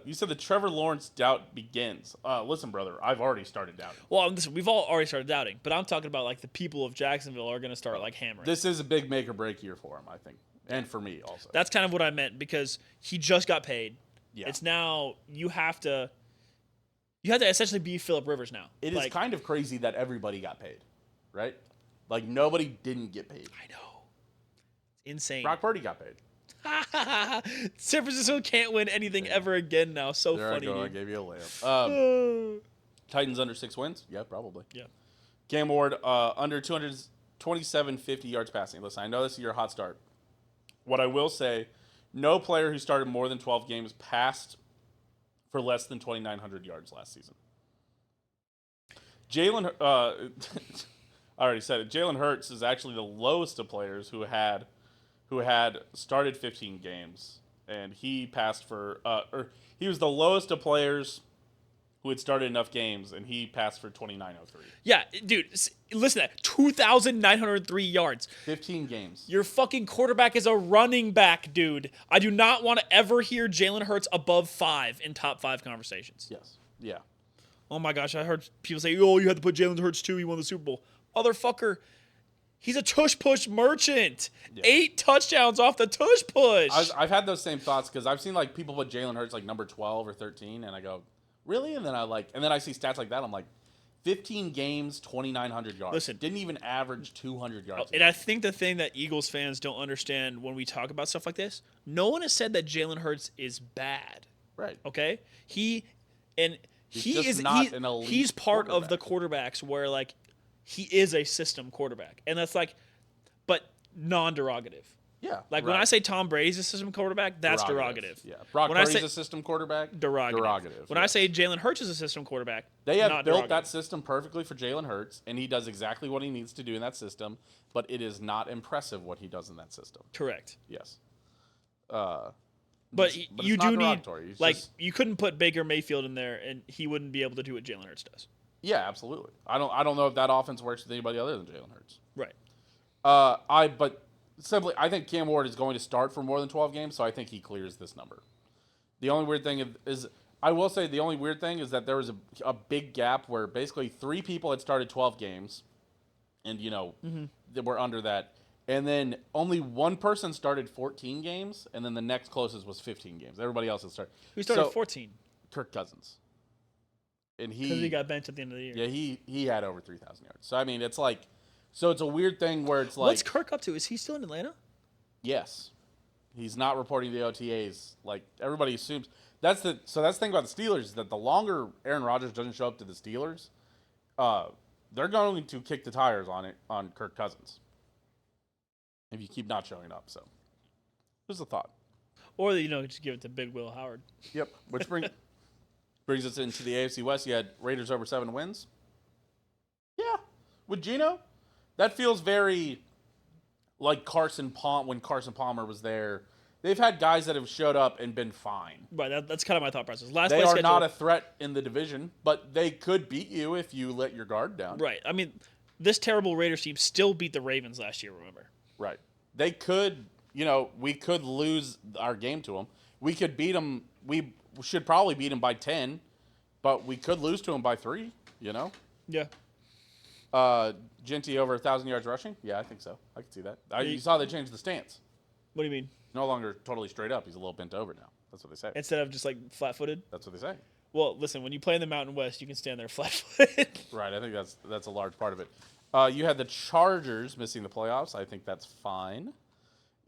You said the Trevor Lawrence doubt begins. Listen, brother, I've already started doubting. Well, we've all already started doubting, but I'm talking about the people of Jacksonville are going to start hammering. This is a big make or break year for him, I think, and for me also. That's kind of what I meant because he just got paid. Yeah. It's now you have to essentially be Phillip Rivers now. It is kind of crazy that everybody got paid, right? Nobody didn't get paid. I know. It's insane. Brock Purdy got paid. San Francisco can't win anything ever again now. So there funny. I gave you a layup. Titans under 6 wins? Yeah, probably. Yeah. Cam Ward under 227.50 yards passing. Listen, I know this is your hot start. What I will say, no player who started more than 12 games passed for less than 2,900 yards last season. I already said it. Jalen Hurts is actually the lowest of players who had started 15 games, and he passed for he was the lowest of players who had started enough games, and he passed for 2,903. Yeah, dude, listen to that. 2,903 yards. 15 games. Your fucking quarterback is a running back, dude. I do not want to ever hear Jalen Hurts above 5 in top 5 conversations. Yes. Yeah. Oh my gosh, I heard people say, "Oh, you had to put Jalen Hurts too. He won the Super Bowl." Motherfucker, he's a tush push merchant. Yeah. 8 touchdowns off the tush push. I've had those same thoughts because I've seen like people put Jalen Hurts like number 12 or 13, and I go, really? And then I see stats like that. I'm like, 15 games, 2,900 yards. Listen, didn't even average 200 yards. And I think the thing that Eagles fans don't understand when we talk about stuff like this, no one has said that Jalen Hurts is bad. Right. Okay. He's part of the quarterbacks where like he is a system quarterback, and that's like, but non-derogative. Yeah. Like when I say Tom Brady's a system quarterback, that's derogative. Yeah. Brock Purdy's a system quarterback. Derogative. When I say Jalen Hurts is a system quarterback, they have built that system perfectly for Jalen Hurts, and he does exactly what he needs to do in that system, but it is not impressive what he does in that system. Correct. Yes. But you do need, like, you couldn't put Baker Mayfield in there, and he wouldn't be able to do what Jalen Hurts does. Yeah, absolutely. I don't know if that offense works with anybody other than Jalen Hurts. Right. Simply, I think Cam Ward is going to start for more than 12 games, so I think he clears this number. The only weird thing is that there was a big gap where basically 3 people had started 12 games, and they were under that, and then only one person started 14 games, and then the next closest was 15 games. Everybody else had started. Who started 14? Kirk Cousins. And because he got benched at the end of the year. Yeah, he had over 3,000 yards. So I mean, it's like. So it's a weird thing where it's like... What's Kirk up to? Is he still in Atlanta? Yes. He's not reporting the OTAs. Like, everybody assumes... So that's the thing about the Steelers, is that the longer Aaron Rodgers doesn't show up to the Steelers, they're going to kick the tires on Kirk Cousins. If you keep not showing up, so... Just a thought. Or, just give it to Big Will Howard. Yep. Which brings us into the AFC West. You had Raiders over 7 wins. Yeah. With Geno... That feels very like when Carson Palmer was there. They've had guys that have showed up and been fine. Right, that's kind of my thought process. They are not a threat in the division, but they could beat you if you let your guard down. Right. I mean, this terrible Raiders team still beat the Ravens last year, remember? Right. They could, we could lose our game to them. We could beat them. We should probably beat them by 10, but we could lose to them by 3, Yeah. Genty over 1,000 yards rushing? Yeah, I think so. I can see that. You saw they changed the stance. What do you mean? No longer totally straight up. He's a little bent over now. That's what they say. Instead of just like flat-footed? That's what they say. Well, listen, when you play in the Mountain West, you can stand there flat-footed. Right. I think that's a large part of it. You had the Chargers missing the playoffs. I think that's fine.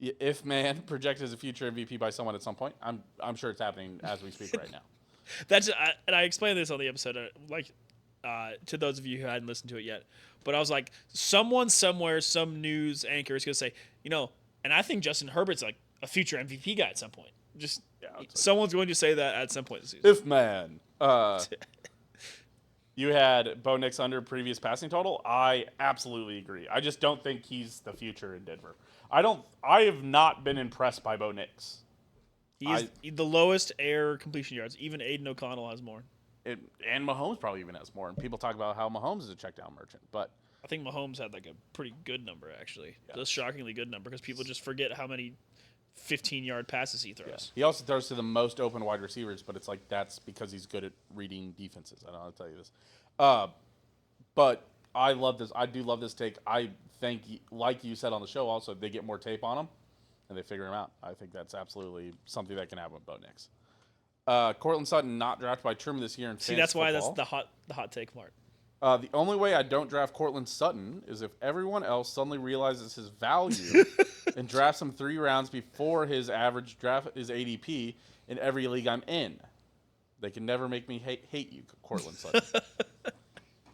If man projected as a future MVP by someone at some point, I'm sure it's happening as we speak right now. And I explained this on the episode, to those of you who hadn't listened to it yet. But I was like, someone somewhere, some news anchor is going to say, and I think Justin Herbert's like a future MVP guy at some point. Someone's going to say that at some point this season. If man. You had Bo Nix under previous passing total. I absolutely agree. I just don't think he's the future in Denver. I have not been impressed by Bo Nix. He's the lowest air completion yards. Even Aiden O'Connell has more. And Mahomes probably even has more. And people talk about how Mahomes is a checkdown merchant. But I think Mahomes had like a pretty good number, actually. Yeah. A shockingly good number because people just forget how many 15-yard passes he throws. Yeah. He also throws to the most open wide receivers, but it's like that's because he's good at reading defenses. I don't know how to tell you this. But I love this. I do love this take. I think, like you said on the show also, they get more tape on him and they figure him out. I think that's absolutely something that can happen with Bo Nix. Cortland Sutton not drafted by Truman this year in fantasy that's why football. that's the hot take part. The only way I don't draft Cortland Sutton is if everyone else suddenly realizes his value and drafts him 3 rounds before his average draft is ADP in every league I'm in. They can never make me hate you, Cortland Sutton.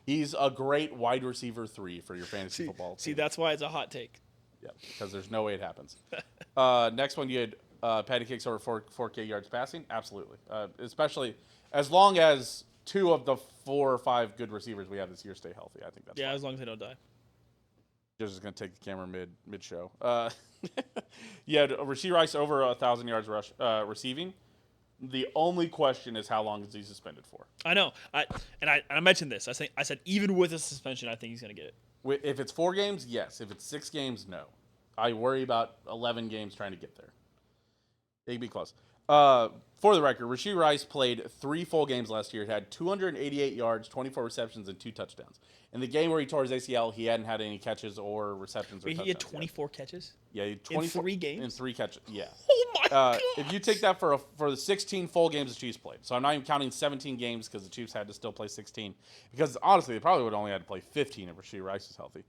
He's a great wide receiver 3 for your fantasy football team. See, that's why it's a hot take. Yeah, because there's no way it happens. Next one, you had Patty Cakes over 4K yards passing. Absolutely. Especially as long as 2 of the 4 or 5 good receivers we have this year stay healthy. I think that's fine. As long as they don't die. You're just going to take the camera mid-show. You had Rashee Rice over 1,000 yards receiving. The only question is how long is he suspended for? I know. I mentioned this. I said even with a suspension, I think he's going to get it. If it's 4 games, yes. If it's 6 games, no. I worry about 11 games trying to get there. It'd be close. For the record, Rashee Rice played 3 full games last year. He had 288 yards, 24 receptions, and 2 touchdowns. In the game where he tore his ACL, he hadn't had any catches or receptions or touchdowns. He had 24 catches? Yeah, he had 24 in 3 games? In 3 catches, yeah. Oh, my God. If you take that for the 16 full games the Chiefs played, so I'm not even counting 17 games because the Chiefs had to still play 16. Because, honestly, they probably would have only had to play 15 if Rashee Rice is healthy.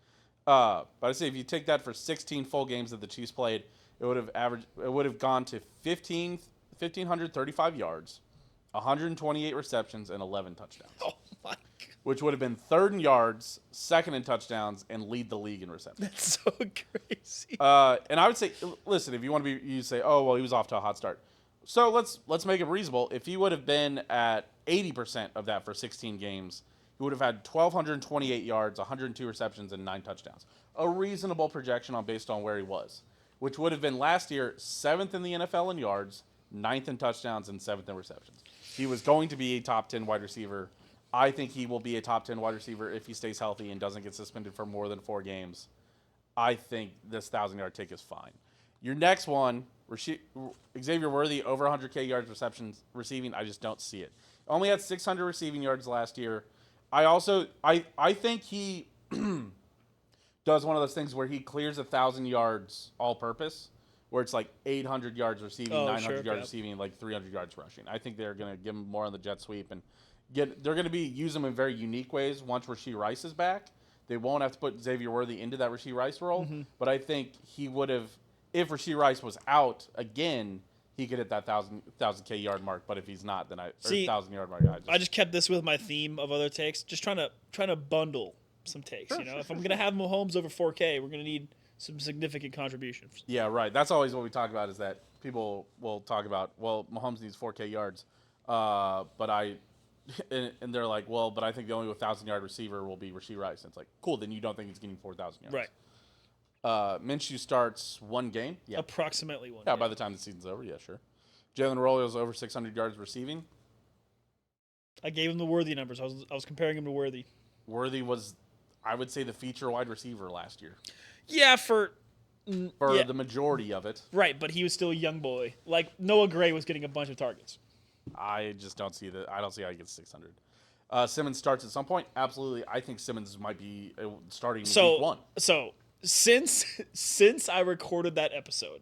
But I say if you take that for 16 full games that the Chiefs played, it would have gone to 1,535 yards, 128 receptions, and 11 touchdowns. Oh, my God. Which would have been 3rd in yards, 2nd in touchdowns, and lead the league in receptions. That's so crazy. And I would say, listen, if you want to be, you say, oh, well, he was off to a hot start. So let's make it reasonable. If he would have been at 80% of that for 16 games, he would have had 1,228 yards, 102 receptions, and 9 touchdowns. A reasonable projection based on where he was, which would have been last year 7th in the NFL in yards, 9th in touchdowns, and 7th in receptions. He was going to be a top 10 wide receiver. I think he will be a top 10 wide receiver if he stays healthy and doesn't get suspended for more than 4 games. I think this 1,000-yard tick is fine. Your next one, Xavier Worthy, over 100K yards receiving. I just don't see it. Only had 600 receiving yards last year. I think he does one of those things where he clears 1,000 yards all-purpose, where it's like 800 yards receiving, 900 yards receiving, like 300 yards rushing. I think they're going to give him more on the jet sweep and they're going to use him in very unique ways once Rashee Rice is back. They won't have to put Xavier Worthy into that Rashee Rice role, but I think he would have, if Rashee Rice was out again, he could hit that 1,000K yard mark. But if he's not, then 1,000-yard mark. I just kept this with my theme of other takes, just trying to bundle some takes. Sure, if I'm going to have Mahomes over 4K, we're going to need some significant contributions. Yeah, right. That's always what we talk about is that people will talk about, well, Mahomes needs 4K yards, and they're like, well, but I think the only 1,000-yard receiver will be Rashee Rice. And it's like, cool, then you don't think he's getting 4,000 yards. Right. Minshew starts 1 game. Yeah. Approximately 1 Yeah, game. by the time the season's over, yeah, sure. Jalen Rollio's over 600 yards receiving. I gave him the Worthy numbers. I was comparing him to Worthy. Worthy was, I would say, the feature wide receiver last year. Yeah, for the majority of it. Right, but he was still a young boy. Like, Noah Gray was getting a bunch of targets. I just don't see that. I don't see how he gets 600. Simmons starts at some point. Absolutely. I think Simmons might be starting week 1. So since I recorded that episode,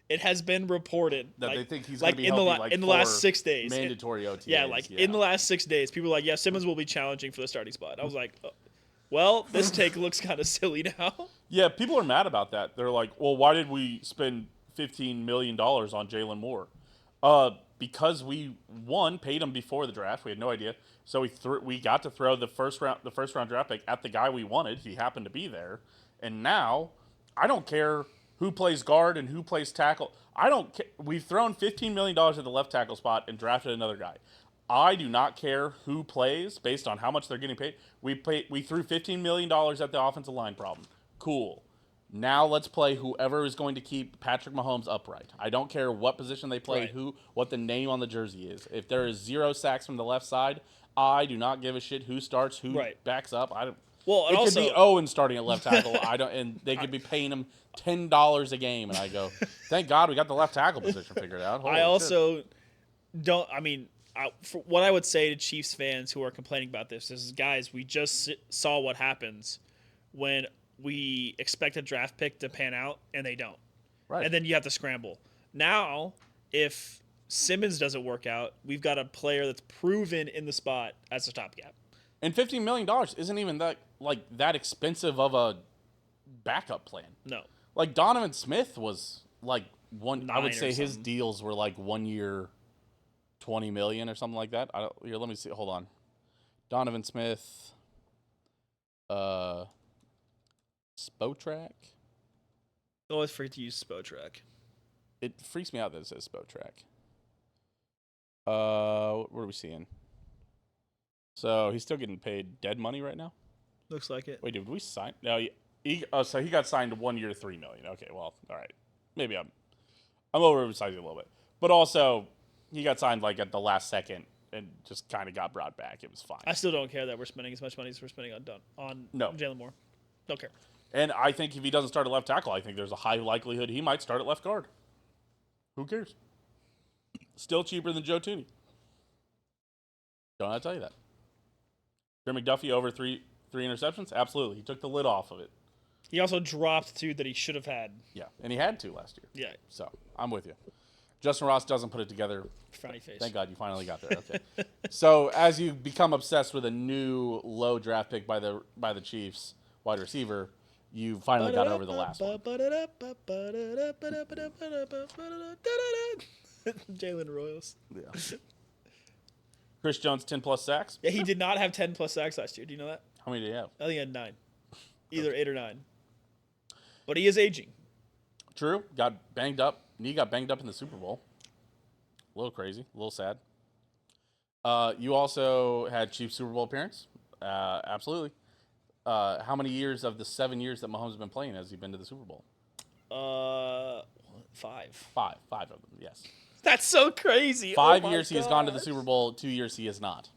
it has been reported that they think he's going to be healthy in the last 6 days. Mandatory OTAs. Yeah, in the last 6 days, people were like, yeah, Simmons will be challenging for the starting spot. I was like, oh, well, this take looks kind of silly now. Yeah, people are mad about that. They're like, well, why did we spend $15 million on Jalen Moore? Because we paid him before the draft. We had no idea, so we got to throw the first round draft pick at the guy we wanted. He happened to be there, and now I don't care who plays guard and who plays tackle. I don't care. We've thrown $15 million at the left tackle spot and drafted another guy. I do not care who plays based on how much they're getting paid. We threw $15 million at the offensive line problem. Cool. Now let's play whoever is going to keep Patrick Mahomes upright. I don't care what position they play, right. What the name on the jersey is. If there is 0 sacks from the left side, I do not give a shit who starts, who backs up. I don't. Well, it could be Owen starting at left tackle. And they could be paying him $10 a game, and I go, thank God we got the left tackle position figured out. Holy I also shit. don't. I mean, for what I would say to Chiefs fans who are complaining about this is, guys, we just saw what happens when we expect a draft pick to pan out and they don't. Right. And then you have to scramble. Now, if Simmons doesn't work out, we've got a player that's proven in the spot as a stopgap. And $15 million isn't even that expensive of a backup plan. No. Like Donovan Smith was like I would say his something. deals were like 1 year, $20 million or something like that. Here, let me see. Hold on. Donovan Smith, Spotrac. I always forget to use Spotrac. It freaks me out that it says Spotrac. What are we seeing? So he's still getting paid dead money right now? Looks like it. Wait, did we sign? No, so he got signed to 1 year, $3 million. Okay, well, all right. Maybe I'm oversizing a little bit. But also, he got signed like at the last second and just kind of got brought back. It was fine. I still don't care that we're spending as much money as we're spending on Jalen Moore. Don't care. And I think if he doesn't start at left tackle, I think there's a high likelihood he might start at left guard. Who cares? Still cheaper than Joe Tooney. Don't I tell you that? Trey McDuffie over three interceptions? Absolutely. He took the lid off of it. He also dropped 2 that he should have had. Yeah, and he had 2 last year. Yeah. So, I'm with you. Justin Ross doesn't put it together. Frowny face. Thank God you finally got there. Okay. So, as you become obsessed with a new low draft pick by the Chiefs wide receiver, you finally got over the last one. Jalen Royals. Yeah. Chris Jones, 10+ sacks. Yeah, he did not have 10+ sacks last year. Do you know that? How many did he have? I think he had 9. Either 8 or 9. But he is aging. True. Got banged up. Knee got banged up in the Super Bowl. A little crazy. A little sad. You also had Chiefs Super Bowl appearance. Absolutely. How many years of the 7 years that Mahomes has been playing has he been to the Super Bowl? 5. 5 of them, yes. That's so crazy. 5 years he has gone to the Super Bowl. 2 years he has not.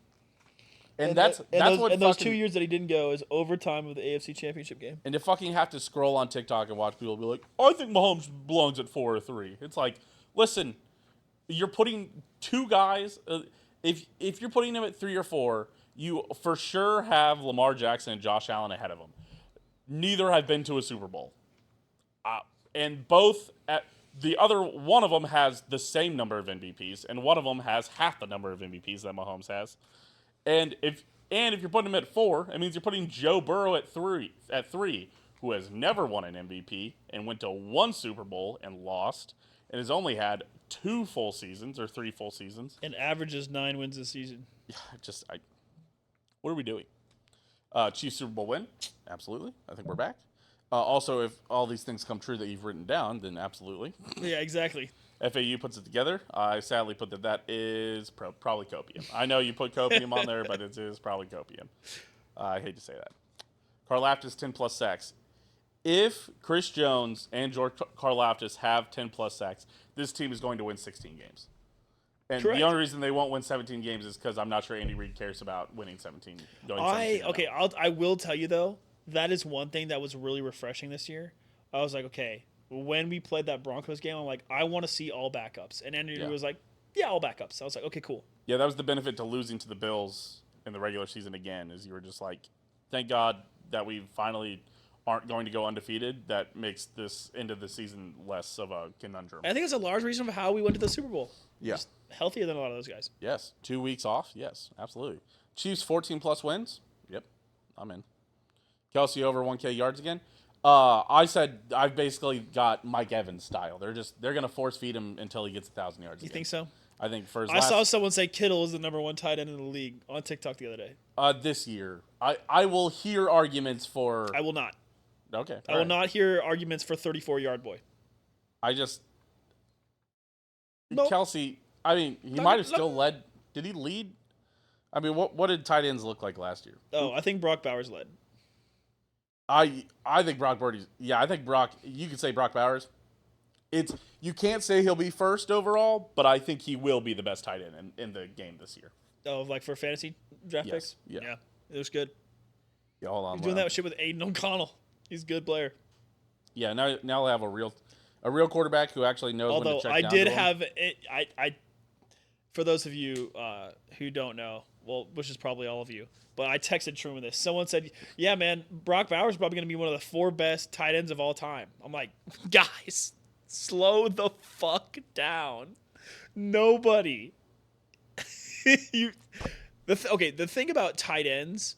And that's those 2 years that he didn't go is overtime of the AFC Championship game. And to fucking have to scroll on TikTok and watch people be like, I think Mahomes belongs at 4 or 3. It's like, listen, you're putting 2 guys. If you're putting him at 3 or 4, you for sure have Lamar Jackson and Josh Allen ahead of him. Neither have been to a Super Bowl. And both the other one of them has the same number of MVPs, and one of them has half the number of MVPs that Mahomes has. And if you're putting him at 4, it means you're putting Joe Burrow at 3, who has never won an MVP and went to 1 Super Bowl and lost, and has only had 2 full seasons or 3 full seasons. And averages 9 wins a season. Yeah, what are we doing? Chiefs Super Bowl win? Absolutely. I think we're back. Also, if all these things come true that you've written down, then absolutely. Yeah, exactly. FAU puts it together. I sadly put that is probably copium. I know you put copium on there, but it is probably copium. I hate to say that. Karlaftis, 10+ sacks. If Chris Jones and George Karlaftis have 10+ sacks, this team is going to win 16 games. And Correct. The only reason they won't win 17 games is because I'm not sure Andy Reid cares about winning 17. I will tell you, though, that is one thing that was really refreshing this year. I was like, okay, when we played that Broncos game, I'm like, I want to see all backups. And Andy was like, yeah, all backups. I was like, okay, cool. Yeah, that was the benefit to losing to the Bills in the regular season again, is you were just like, thank God that we finally aren't going to go undefeated. That makes this end of the season less of a conundrum. I think it's a large reason for how we went to the Super Bowl. Yeah. Just healthier than a lot of those guys. Yes. 2 weeks off. Yes, absolutely. Chiefs 14+ wins. Yep, I'm in. Kelsey over 1K yards again. I said I've basically got Mike Evans style. They're gonna force feed him until he gets 1,000 yards. You think so? I think for his I saw someone say Kittle is the number 1 tight end in the league on TikTok the other day. This year, I will hear arguments for. I will not. Okay. I will not hear arguments for 34-yard boy. Nope. Kelsey. I mean, he might have still led. Did he lead? I mean, what did tight ends look like last year? Oh, I think Brock Bowers led. I think Brock Purdy's. Yeah, I think Brock. You could say Brock Bowers. You can't say he'll be first overall, but I think he will be the best tight end in the game this year. Oh, like for fantasy draft picks? Yeah. It was good. Yeah, hold on. He's doing that shit with Aiden O'Connell. He's a good player. Yeah, now we'll have a real quarterback who actually knows when to check down. Although I did have it. I for those of you who don't know, well, which is probably all of you, but I texted Truman this. Someone said, yeah, man, Brock Bowers is probably going to be one of the 4 best tight ends of all time. I'm like, guys, slow the fuck down. Nobody. The thing about tight ends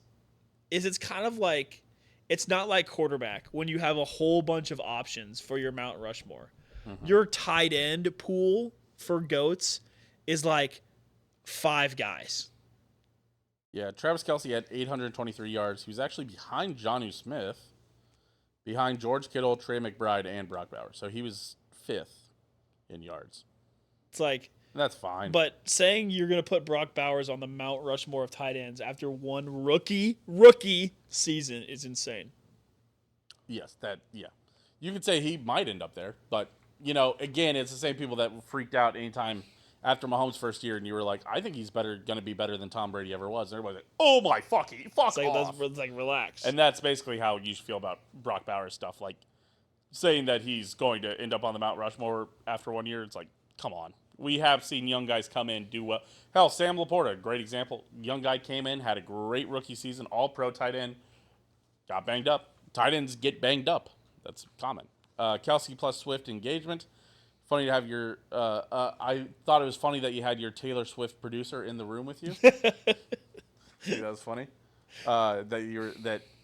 is it's kind of like, it's not like quarterback when you have a whole bunch of options for your Mount Rushmore. Mm-hmm. Your tight end pool for GOATs is like 5 guys. Yeah, Travis Kelce had 823 yards. He was actually behind Jonnu Smith, behind George Kittle, Trey McBride, and Brock Bowers. So he was 5th in yards. It's like... That's fine. But saying you're going to put Brock Bowers on the Mount Rushmore of tight ends after one rookie season is insane. Yes, you could say he might end up there, but, again, it's the same people that freaked out anytime after Mahomes' first year, and you were like, I think he's going to be better than Tom Brady ever was. And everybody's like, oh my fuck off. It's like, relax. And that's basically how you should feel about Brock Bowers stuff. Like, saying that he's going to end up on the Mount Rushmore after 1 year, it's like, come on. we have seen young guys come in, do well. Hell, Sam Laporta, great example. Young guy came in, had a great rookie season, all pro tight end, got banged up. Tight ends get banged up. That's common. Kelsey plus Swift engagement. Funny to have your. I thought it was funny that you had your Taylor Swift producer in the room with you. That was funny. That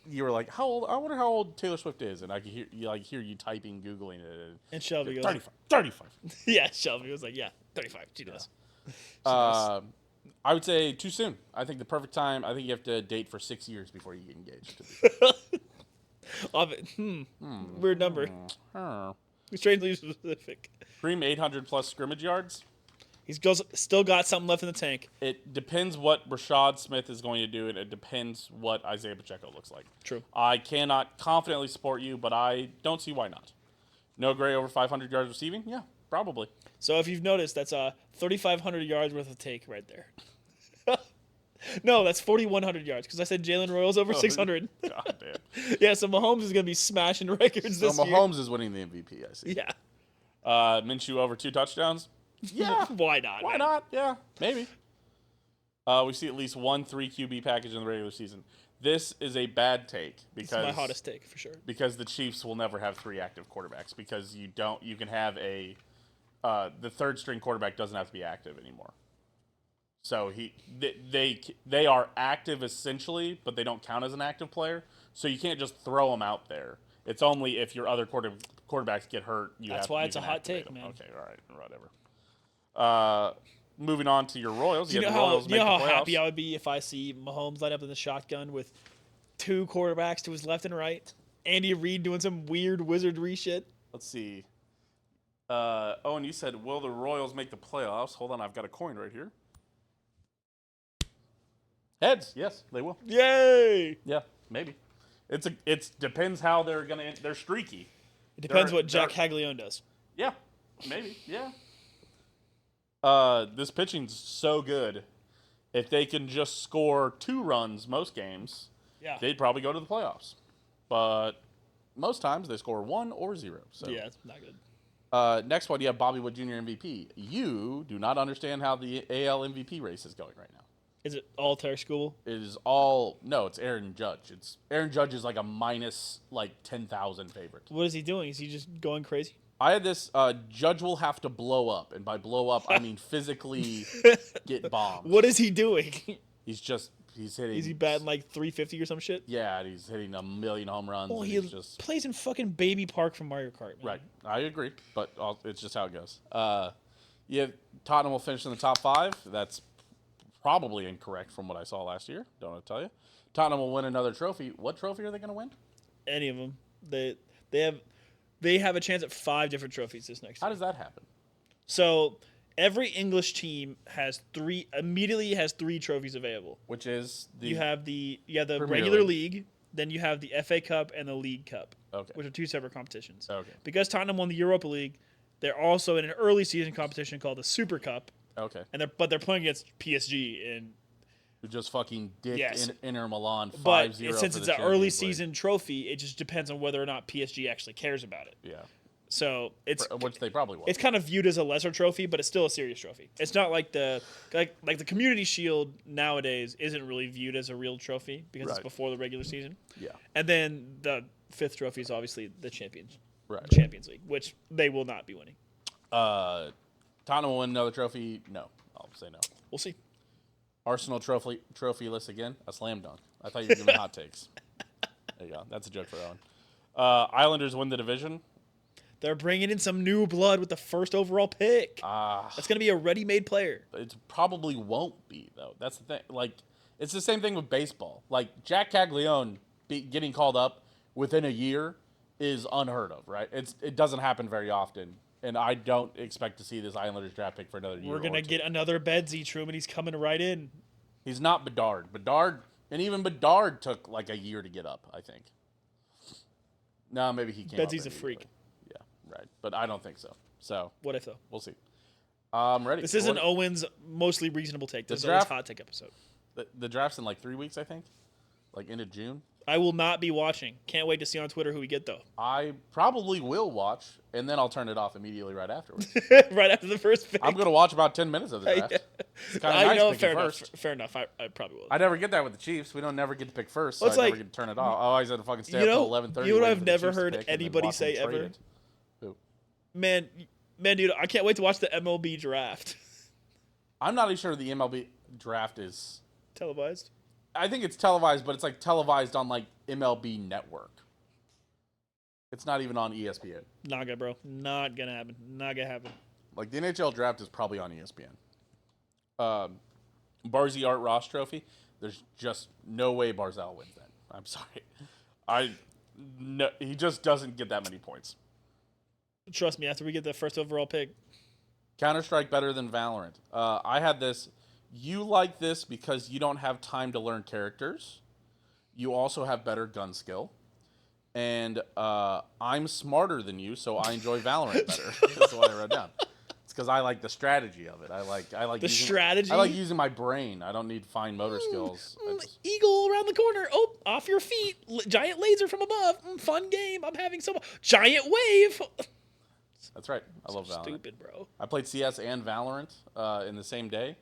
you were like, how old? I wonder how old Taylor Swift is, and I could hear you typing, googling it. And Shelby goes 35. Yeah, Shelby was like, yeah, 35. She does. I would say too soon. I think the perfect time. I think you have to date for 6 years before you get engaged. Love it. Weird number. Strangely specific. Cream 800 plus scrimmage yards. He's still got something left in the tank. It depends what Rashad Smith is going to do, and it depends what Isaiah Pacheco looks like. True. I cannot confidently support you, but I don't see why not. No Gray over 500 yards receiving? Yeah, probably. So if you've noticed, that's 3,500 yards worth of take right there. No, that's 4,100 yards because I said Jalen Royals over 600. God damn. Yeah, so Mahomes is going to be smashing records this year. Mahomes is winning the MVP, I see. Yeah. Minshew over 2 touchdowns? Yeah. Why not? Why not? Yeah, maybe. We see at least 1 3 QB package in the regular season. This is a bad take because it's my hottest take for sure. Because the Chiefs will never have 3 active quarterbacks because you can have the third string quarterback doesn't have to be active anymore. So they are active essentially, but they don't count as an active player. So you can't just throw them out there. It's only if your other quarterbacks get hurt. That's why it's a hot take, man. Okay, all right, whatever. Moving on to your Royals. You know how happy I would be if I see Mahomes line up in the shotgun with 2 quarterbacks to his left and right. Andy Reid doing some weird wizardry shit. Let's see. Owen, you said, will the Royals make the playoffs? Hold on, I've got a coin right here. Heads, yes, they will. Yay! Yeah, maybe. It depends how they're gonna. They're streaky. It depends what Jack Haglione does. Yeah, maybe. Yeah. This pitching's so good. If they can just score 2 runs most games, they'd probably go to the playoffs. But most times they score 1 or 0. So yeah, it's not good. Next one, you have Bobby Wood Jr. MVP. You do not understand how the AL MVP race is going right now. Is it all Terry School? It is all no. It's Aaron Judge. Aaron Judge is like a minus 10,000 favorite. What is he doing? Is he just going crazy? I had this. Judge will have to blow up, and by blow up, I mean physically get bombed. What is he doing? He's hitting. Is he batting like 350 or some shit? Yeah, he's hitting 1 million home runs. Well, he plays in fucking Baby Park from Mario Kart. Man. Right, I agree, but it's just how it goes. Tottenham will finish in the top 5. That's probably incorrect from what I saw last year. Don't want to tell you. Tottenham will win another trophy. What trophy are they going to win? Any of them. They have a chance at 5 different trophies this next year. How does that happen? So every English team has 3 trophies available. Which is you have the Premier regular league, then you have the FA Cup and the League Cup, which are 2 separate competitions. Okay. Because Tottenham won the Europa League, they're also in an early season competition called the Super Cup. Okay. But they're playing against PSG and who just fucking dicked Inter Milan 5-0. But since it's an early season trophy, it just depends on whether or not PSG actually cares about it. Yeah. So which they probably will. It's kind of viewed as a lesser trophy, but it's still a serious trophy. It's not like the Community Shield nowadays isn't really viewed as a real trophy because it's before the regular season. Yeah. And then the 5th trophy is obviously the Champions League, which they will not be winning. Tottenham will win another trophy. No, I'll say no. We'll see. Arsenal trophy list again. A slam dunk. I thought you were giving hot takes. There you go. That's a joke for Owen. Islanders win the division. They're bringing in some new blood with the 1st overall pick. That's going to be a ready-made player. It probably won't be, though. That's the thing. Like, it's the same thing with baseball. Like, Jack Caglione getting called up within a year is unheard of, right? It doesn't happen very often. And I don't expect to see this Islanders draft pick for another year. We're going to get another Bedsy, Truman. He's coming right in. He's not Bedard. Even Bedard took like a year to get up, I think. No, maybe he can't. Bedsy's a freak. Yeah, right. But I don't think so. So what if, though? We'll see. I'm ready. This isn't Owen's mostly reasonable take. This is Owen's hot take episode. The draft's in like 3 weeks, I think. Like end of June. I will not be watching. Can't wait to see on Twitter who we get, though. I probably will watch, and then I'll turn it off immediately right afterwards. Right after the first pick. I'm going to watch about 10 minutes of the draft. Yeah. It's kind of nice picking first. Fair enough. I probably will. I never get that with the Chiefs. We don't never get to pick first, so Well, it's I never like- get to turn it off. Oh, I said to fucking stay You up know- till 11:30. you know what waiting I've for the never Chiefs to heard pick and then anybody watch them say trade ever? it. Who? Man, dude, I can't wait to watch the MLB draft. I'm not even sure the MLB draft is. Televised? I think it's televised, but it's like televised on like MLB Network. It's not even on ESPN. Not good, bro. Not gonna happen. Not gonna happen. Like the NHL draft is probably on ESPN. Barzy Art Ross Trophy. There's just no way Barzal wins that. I'm sorry. No, he just doesn't get that many points. Trust me, after we get the first overall pick. Counter-Strike better than Valorant. I had this. You like this because you don't have time to learn characters. You also have better gun skill. And I'm smarter than you, so I enjoy Valorant better. That's what I wrote down. It's because I like the strategy of it. I like the strategy. I like using my brain. I don't need fine motor skills. Eagle around the corner. Oh, off your feet. Giant laser from above. Fun game. I'm having so much. Giant wave. That's right. I love Valorant. Stupid, bro. I played CS and Valorant in the same day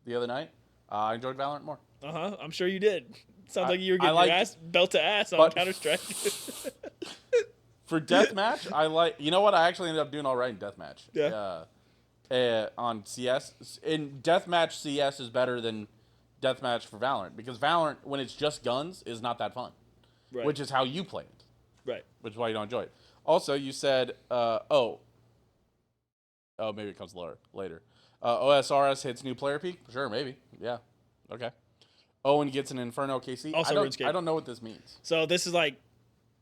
the other night. I enjoyed Valorant more. I'm sure you did. Sounds like you were getting your ass belt to ass on Counter-Strike. For deathmatch, I like. You know what? I actually ended up doing all right in deathmatch. Yeah. On CS, in deathmatch, CS is better than deathmatch for Valorant because Valorant, when it's just guns, is not that fun. Right. Which is how you play it. Right. Which is why you don't enjoy it. Also, you said, maybe it comes later. OSRS hits new player peak? Sure, maybe. Yeah. Okay. Owen gets an Inferno KC. Also RuneScape. I don't know what this means. So this is like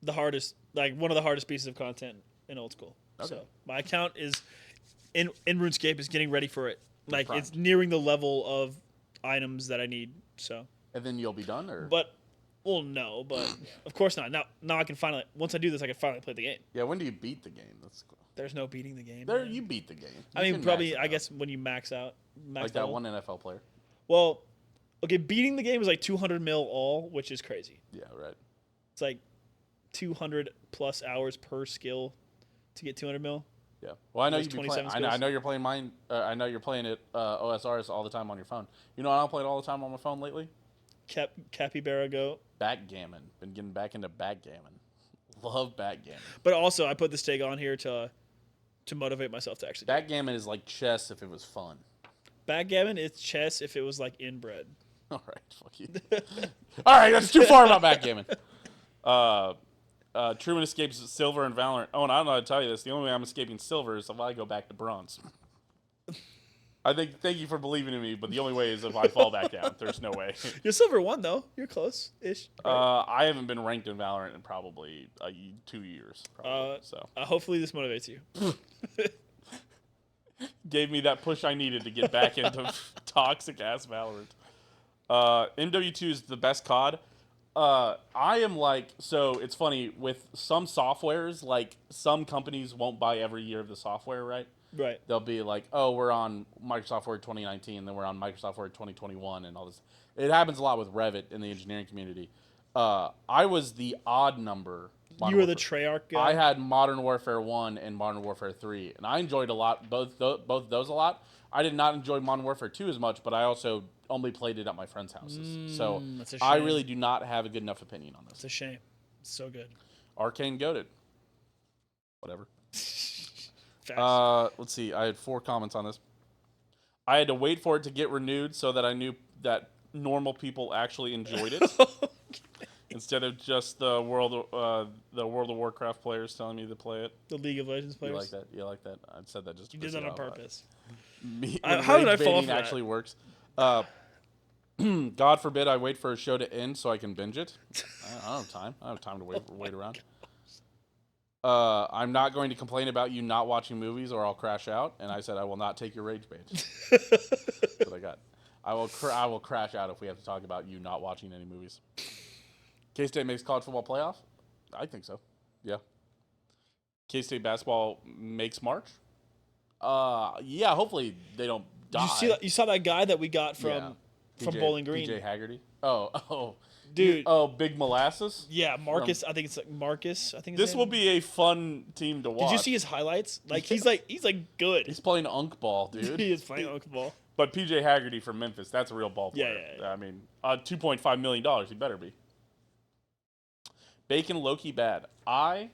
the hardest, like one of the hardest pieces of content in old school. Okay. So my account is in RuneScape is getting ready for it. Like it's nearing the level of items that I need. So. And then you'll be done, or? Well, no, but of course not. Now I can finally. Once I do this, I can finally play the game. Yeah. When do you beat the game? That's cool. There's no beating the game. You beat the game. I mean, probably. I guess when you max out. Like that one NFL player. Well, okay, beating the game is like 200 mil all, which is crazy. Yeah. Right. It's like 200 plus hours per skill to get 200 mil. Yeah. Well, I know you've been playing. I know you're playing mine. I know you're playing it OSRs all the time on your phone. You know what I'm playing all the time on my phone lately? Capybara Go. Backgammon. Been getting back into backgammon. Love backgammon. But also, I put this tag on here to motivate myself to actually. Backgammon is like chess if it was fun. Backgammon is chess if it was like inbred. All right, fuck you. All right, that's too far about backgammon. Truman escapes silver and Valorant. Oh, and I don't know how to tell you this. The only way I'm escaping silver is if I go back to bronze. Thank you for believing in me, but the only way is if I fall back down. There's no way. You're silver 1 though. You're close-ish. Right? I haven't been ranked in Valorant in probably 2 years. So hopefully this motivates you. Gave me that push I needed to get back into toxic ass Valorant. MW2 is the best COD. I am like, so it's funny with some softwares, like some companies won't buy every year of the software, right? Right. They'll be like, oh, we're on Microsoft Word 2019, then we're on Microsoft Word 2021 and all this. It happens a lot with Revit in the engineering community. I was the odd number. You were the Treyarch guy? I had Modern Warfare 1 and Modern Warfare 3, and I enjoyed a lot, both of those a lot. I did not enjoy Modern Warfare 2 as much, but I also only played it at my friends' houses. So I really do not have a good enough opinion on this. It's a shame. It's so good. Arcane goated. Whatever. Facts. Let's see. I had 4 comments on this. I had to wait for it to get renewed so that I knew that normal people actually enjoyed it. Instead of just the World of Warcraft players telling me to play it. The League of Legends players. You like that? You like that? I said that just to You did that on purpose. How did I fall for that? Actually works. God forbid I wait for a show to end so I can binge it. I don't have time. I don't have time to wait around. I'm not going to complain about you not watching movies or I'll crash out. And I said I will not take your rage bait. That's what I got. I will crash out if we have to talk about you not watching any movies. K-State makes college football playoff? I think so. Yeah. K-State basketball makes March? Yeah, hopefully they don't die. You saw that guy that we got from Bowling Green? DJ Haggerty? Oh. Dude. Oh, Big Molasses? Yeah, Marcus. I think it's like Marcus. I think his This name. will be a fun team to watch. Did you see his highlights? Like he's good. He's playing unk ball, dude. He is playing unk ball. But PJ Haggerty from Memphis, that's a real ball player. Yeah. I mean, $2.5 million, he better be. Bacon low-key bad. I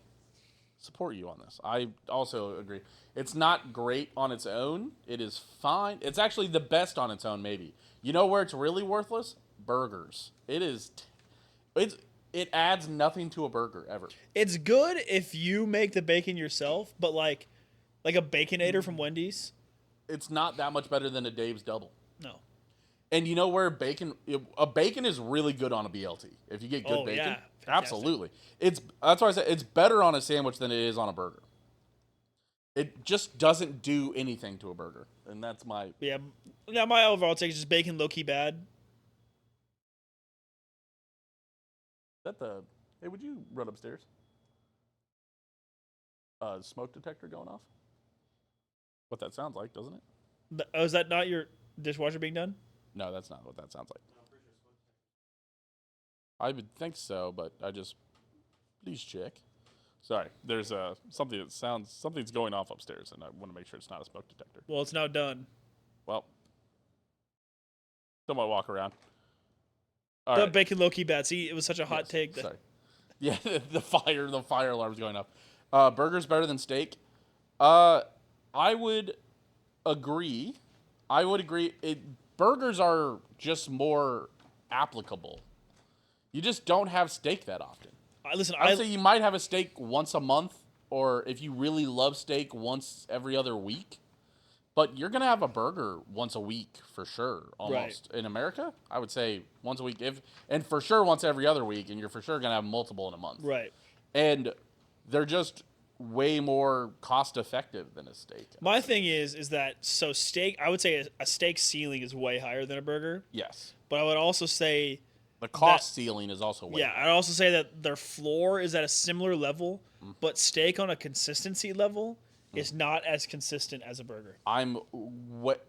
support you on this. I also agree. It's not great on its own. It is fine. It's actually the best on its own, maybe. You know where it's really worthless? Burgers. It adds nothing to a burger ever. It's good if you make the bacon yourself, but like a Baconator from Wendy's. It's not that much better than a Dave's Double. No. And you know where bacon is really good on a BLT. If you get good bacon, yeah. absolutely. That's why I said it's better on a sandwich than it is on a burger. It just doesn't do anything to a burger, and that's my Now my overall take is just bacon low key bad. Hey, would you run upstairs? Smoke detector going off? What that sounds like, doesn't it? Is that not your dishwasher being done? No, that's not what that sounds like. I would think so, but please check. Sorry, there's something's going off upstairs, and I want to make sure it's not a smoke detector. Well, it's now done. Well, somebody walk around. All right. Bacon low key bad. See, it was such a hot take. Sorry. Yeah, the fire alarm's going off. Burger's better than steak. I would agree. Burgers are just more applicable. You just don't have steak that often. I'd say you might have a steak once a month, or if you really love steak, once every other week. But you're going to have a burger once a week for sure, almost. Right. In America, I would say once a week, and for sure once every other week, and you're for sure going to have multiple in a month. Right. And they're just way more cost-effective than a steak. My thing is that, so steak, I would say a steak ceiling is way higher than a burger. Yes. But I would also say the cost ceiling is also way higher. I'd also say that their floor is at a similar level, but steak on a consistency level is not as consistent as a burger. I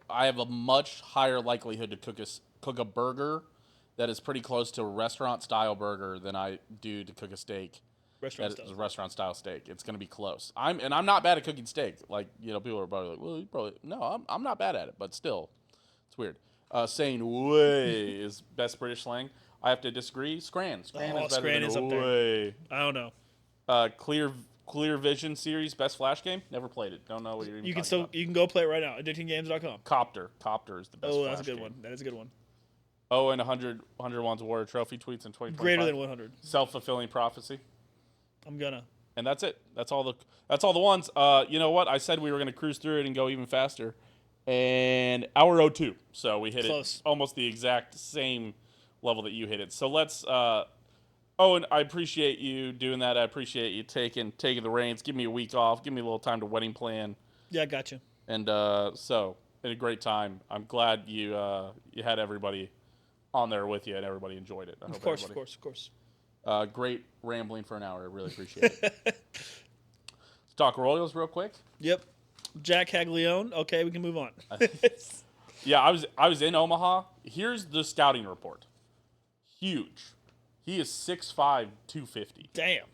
have a much higher likelihood to cook a burger that is pretty close to a restaurant-style burger than I do to cook a steak. Restaurant style steak. It's going to be close. I'm not bad at cooking steak. Like, people are probably like, well, you probably no. I'm not bad at it, but still, it's weird. Saying "way" is best British slang. I have to disagree. Scran is better than is up way. There. I don't know. Clear Vision series best Flash game. Never played it. Don't know what you're even talking about. You can go play it right now. Addictinggames.com. Copter is the best. Oh, that's Flash a good game. one. That is a good one. Oh, and 100 Wands Warrior Trophy tweets in 2025. Greater than 100. Self-fulfilling prophecy. I'm gonna. And that's it. That's all the ones. You know what? I said we were gonna cruise through it and go even faster. And hour 02. So we hit it almost the exact same level that you hit it. So let's Owen, I appreciate you doing that. I appreciate you taking the reins. Give me a week off. Give me a little time to wedding plan. Yeah, I got you. And so had a great time. I'm glad you had everybody on there with you and everybody enjoyed it. Of course. Great rambling for an hour. I really appreciate it. Let's talk Royals real quick. Yep. Jack Caglione. Okay, we can move on. Yeah, I was in Omaha. Here's the scouting report. Huge. He is 6'5", 250. Damn.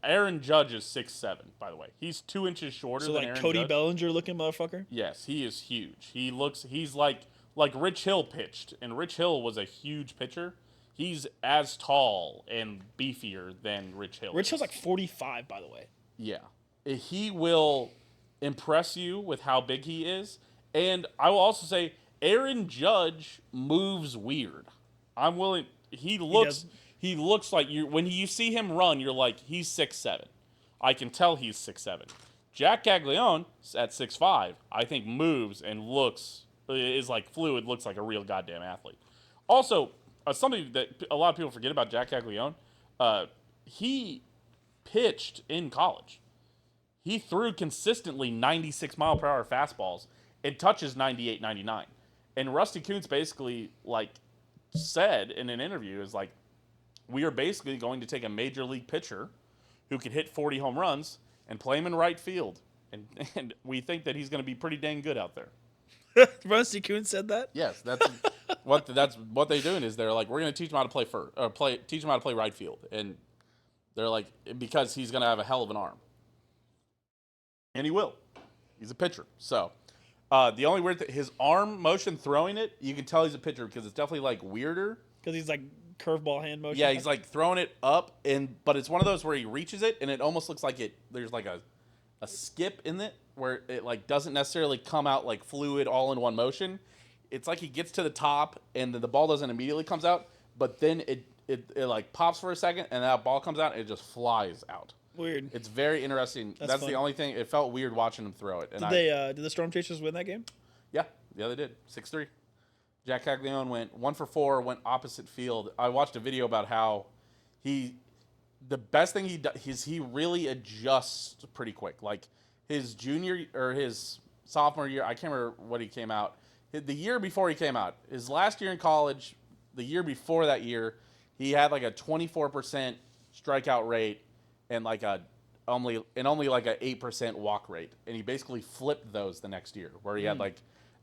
Aaron Judge is 6'7", by the way. He's 2 inches shorter than Aaron Judge. So like Cody Bellinger looking motherfucker? Yes, he is huge. He's like Rich Hill pitched, and Rich Hill was a huge pitcher. He's as tall and beefier than Rich Hill. Rich Hill's like 45, by the way. Yeah. He will impress you with how big he is. And I will also say Aaron Judge moves weird. He looks like when you see him run, you're like, he's 6'7". I can tell he's 6'7". Jack Caglione at 6'5", I think moves and is like fluid, looks like a real goddamn athlete. Also, something that a lot of people forget about Jack Caglione, he pitched in college. He threw consistently 96-mile-per-hour fastballs. It touches 98, 99. And Rusty Kuntz basically said in an interview is like, we are basically going to take a major league pitcher who could hit 40 home runs and play him in right field. And we think that he's going to be pretty dang good out there. Rusty Kuntz said that? Yes, that's what they're doing is they're like, we're going to teach him how to teach him how to play right field, and they're like, because he's going to have a hell of an arm, and he will. He's a pitcher, so. The only weird thing, his arm motion throwing it, you can tell he's a pitcher because it's definitely like weirder. Because he's like curveball hand motion. Yeah, he's like throwing it up, but it's one of those where he reaches it and it almost looks like there's like a skip in it where it like doesn't necessarily come out like fluid all in one motion. It's like he gets to the top and the ball doesn't immediately comes out, but then it like pops for a second and that ball comes out and it just flies out. Weird. It's very interesting. That's the only thing. It felt weird watching him throw it. And did the Storm Chasers win that game? Yeah, they did. 6-3. Jack Caglione went 1 for 4, went opposite field. I watched a video about how the best thing he does is he really adjusts pretty quick. Like his junior or his sophomore year, I can't remember what he came out. The year before he came out, his last year in college, the year before that year, he had like a 24% strikeout rate and like only like a 8% walk rate, and he basically flipped those the next year, where he had like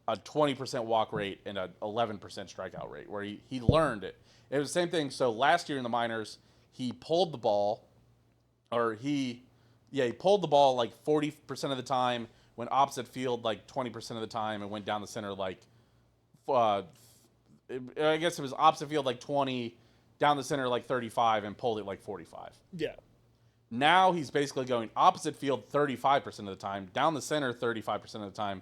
a 20% walk rate and a 11% strikeout rate, where he learned it. It was the same thing. So last year in the minors, he pulled the ball, he pulled the ball like 40% of the time, went opposite field like 20% of the time, and went down the center like, I guess it was opposite field like 20, down the center like 35, and pulled it like 45. Yeah. Now he's basically going opposite field 35% of the time, down the center 35% of the time,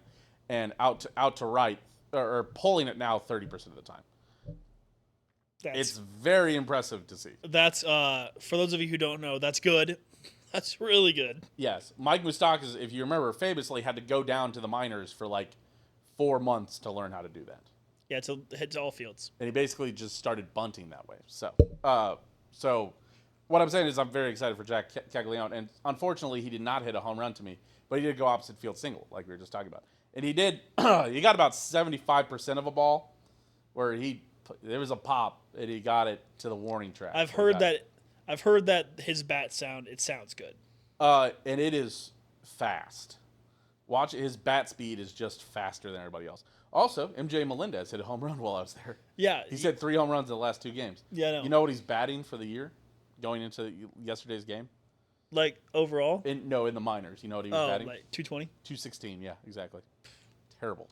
and out to right, or pulling it now 30% of the time. It's very impressive to see. That's for those of you who don't know, that's good. That's really good. Yes, Mike Moustakas, if you remember, famously had to go down to the minors for like 4 months to learn how to do that. Yeah, to hit to all fields. And he basically just started bunting that way. So what I'm saying is I'm very excited for Jack Caglione, and unfortunately he did not hit a home run to me, but he did go opposite field single, like we were just talking about. And he did, he got about 75% of a ball, where there was a pop, and he got it to the warning track. I've heard that his bat sounds good. And it is fast. Watch, his bat speed is just faster than everybody else. Also, MJ Melendez hit a home run while I was there. Yeah. He's hit 3 home runs in the last 2 games. Yeah, I know. You know what he's batting for the year, going into yesterday's game? Like, overall? In the minors. You know what he was batting? Like 220? 216, yeah, exactly. Terrible.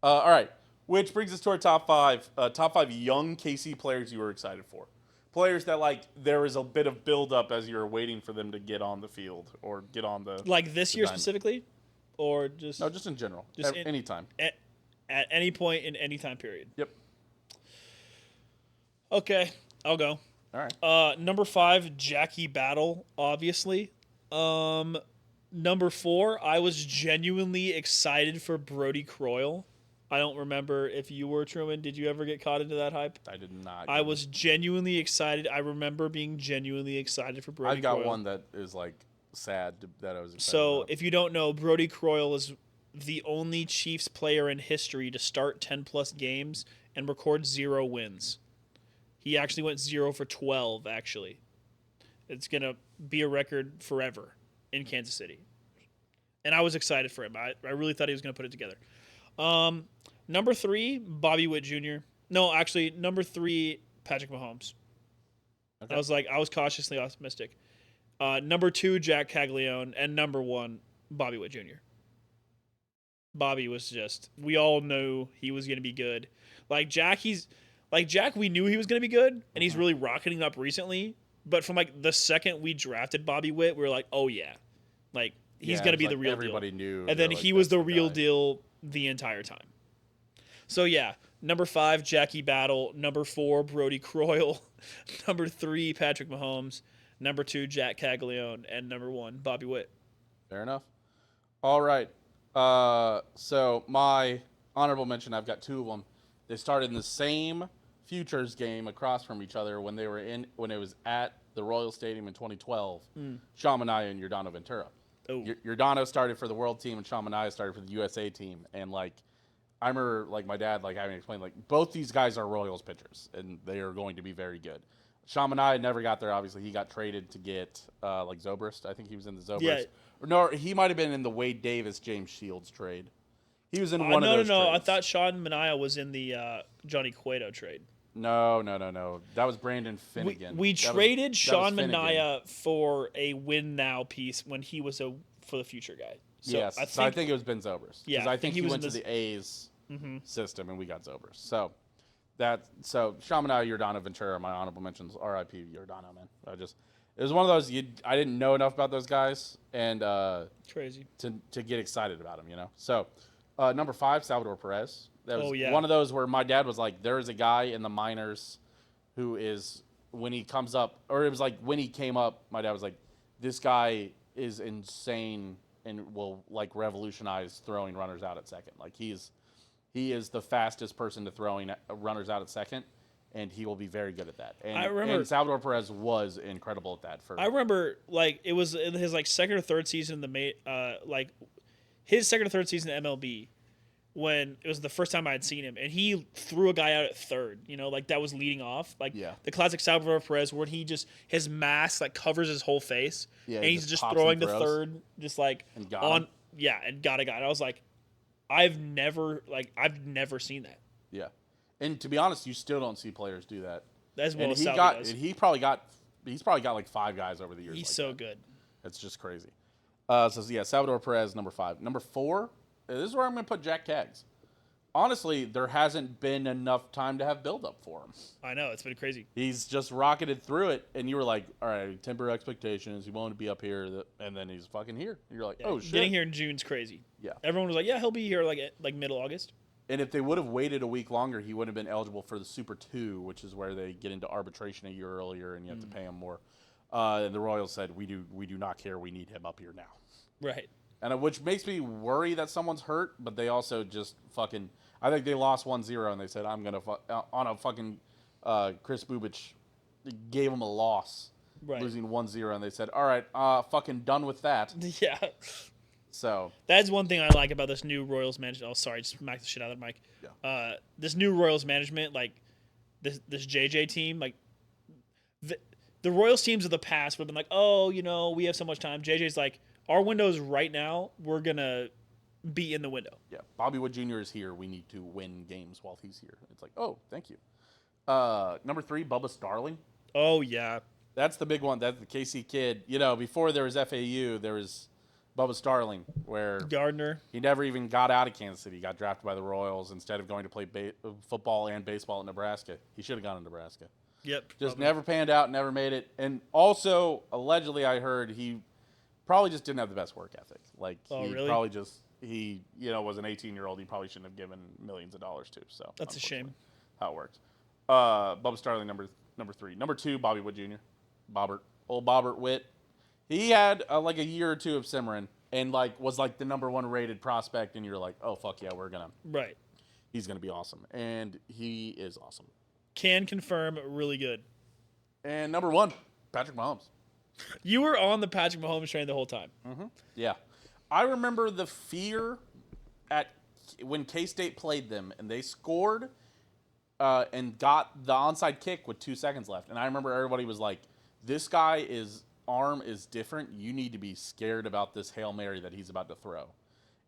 All right, which brings us to our top 5. Top 5 young KC players you were excited for. Players that, like, there was a bit of build-up as you were waiting for them to get on the field or get on the... Like this year specifically? Or just... No, just in general. Anytime. At any point in any time period. Yep. Okay, I'll go. All right. Number 5, Jackie Battle, obviously. Number 4, I was genuinely excited for Brody Croyle. I don't remember if you were, Truman. Did you ever get caught into that hype? I did not. I was genuinely excited. I remember being genuinely excited for Brody Croyle. I've got one that is, like, sad that I was excited about. If you don't know, Brody Croyle is the only Chiefs player in history to start 10-plus games and record 0 wins. He actually went 0 for 12, actually. It's going to be a record forever in Kansas City. And I was excited for him. I really thought he was going to put it together. Number 3, Bobby Witt Jr. No, actually, number 3, Patrick Mahomes. Okay. I was cautiously optimistic. Number 2, Jack Caglione. And number 1, Bobby Witt Jr. Bobby was just, we all knew he was going to be good. Jack, we knew he was going to be good, and he's really rocketing up recently. But from, the second we drafted Bobby Witt, we were like, oh, yeah. He's going to be the real everybody deal. Knew. And then he was the real deal the entire time. So, yeah, number 5, Jackie Battle. Number 4, Brody Croyle. Number 3, Patrick Mahomes. Number 2, Jack Caglione. And number 1, Bobby Witt. Fair enough. All right. So my honorable mention, I've got 2 of them. They started in the same futures game across from each other when it was at the Royal Stadium in 2012. Sean Manaea and Yordano Ventura. Oh. Yordano started for the world team and Sean Manaea started for the USA team. And I remember my dad having explained both these guys are Royals pitchers and they are going to be very good. Sean Manaea never got there. Obviously, he got traded to get Zobrist. I think he was in the Zobrist. Yeah. No, he might have been in the Wade Davis James Shields trade. He was in one of those No. I trades. thought Sean Mania was in the Johnny Cueto trade. No. That was Brandon Finnegan. We traded Sean Finnegan. Mania for a win now piece when he was for the future guy. So yes, I think it was Ben Zobrist. Yeah, because I think he was went to the A's system and we got Zobrist. So Sean Mania, Giordano Ventura, my honorable mentions. R.I.P. Giordano, man. It was one of those I didn't know enough about those guys and crazy to get excited about them, you know. So number 5, Salvador Perez. That was yeah. one of those where my dad was like, there is a guy in the minors who is, when he comes up, or it was like when he came up, my dad was like, this guy is insane and will like revolutionize throwing runners out at second. Like he is the fastest person to throwing runners out at second, and he will be very good at that. And, and Salvador Perez was incredible at that. I remember like it was in his like second or third season in the like his second or third season in MLB. When it was the first time I had seen him, and he threw a guy out at third, you know, like that was leading off, like the classic Salvador Perez, where he just his mask like covers his whole face, and he's just throwing to third, just like and got a guy. And I was like, I've never seen that. Yeah, and to be honest, you still don't see players do that. As well as Salvador does. He's probably got like 5 guys over the years. He's so good. It's just crazy. Salvador Perez, number 5. Number 4. This is where I'm going to put Jack Keggs. Honestly, there hasn't been enough time to have build-up for him. I know. It's been crazy. He's just rocketed through it, and you were like, all right, temper expectations. He wanted to be up here, and then he's fucking here. And you're like, oh, shit. Getting here in June's crazy. Yeah. Everyone was like, yeah, he'll be here like middle August. And if they would have waited a week longer, he would have been eligible for the Super 2, which is where they get into arbitration a year earlier, and you have to pay him more. And the Royals said, we do not care. We need him up here now. Right. And which makes me worry that someone's hurt, but they also just fucking. I think they lost 1-0, and they said, "I'm gonna on a fucking." Chris Bubich gave them a loss, losing 1-0, and they said, "All right, fucking done with that." Yeah. So that's one thing I like about this new Royals management. Oh, sorry, just smack the shit out of the mic. Yeah. This new Royals management, like this JJ team, like the Royals teams of the past would have been like, oh, you know, we have so much time. JJ's like. Our window's right now. We're going to be in the window. Yeah. Bobby Wood Jr. is here. We need to win games while he's here. It's like, oh, thank you. Number 3, Bubba Starling. Oh, yeah. That's the big one. That's the KC kid. You know, before there was FAU, there was Bubba Starling, where Gardner. He never even got out of Kansas City. He got drafted by the Royals instead of going to play football and baseball in Nebraska. He should have gone to Nebraska. Yep. Just never panned out, never made it. And also, allegedly, I heard he probably just didn't have the best work ethic. Like, probably just, was an 18-year-old he probably shouldn't have given millions of dollars to. So that's a shame. How it worked. Bubba Starling, number 3. Number 2, Bobby Wood Jr. Old Bobbert Witt. He had like a year or two of simmering and was the number 1 rated prospect, and you're like, oh, fuck yeah, he's going to be awesome. And he is awesome. Can confirm, really good. And number 1, Patrick Mahomes. You were on the Patrick Mahomes train the whole time. Mm-hmm. Yeah. I remember the fear when K-State played them, and they scored and got the onside kick with 2 seconds left. And I remember everybody was like, this guy's arm is different. You need to be scared about this Hail Mary that he's about to throw.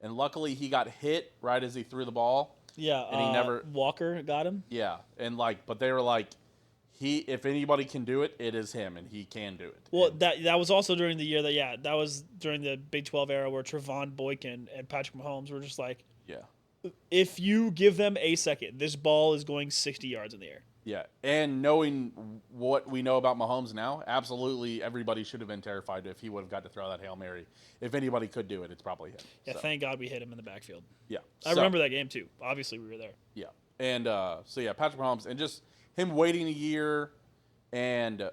And luckily, he got hit right as he threw the ball. Yeah. And he never. Walker got him. Yeah. And but they were like, if anybody can do it, it is him, and he can do it. Well, that was also during the year that was during the Big 12 era where Trevon Boykin and Patrick Mahomes were just like, if you give them a second, this ball is going 60 yards in the air. Yeah, and knowing what we know about Mahomes now, absolutely everybody should have been terrified if he would have got to throw that Hail Mary. If anybody could do it, it's probably him. Yeah, so. Thank God we hit him in the backfield. Yeah. I remember that game too. Obviously, we were there. Yeah. And Patrick Mahomes, and just him waiting a year, and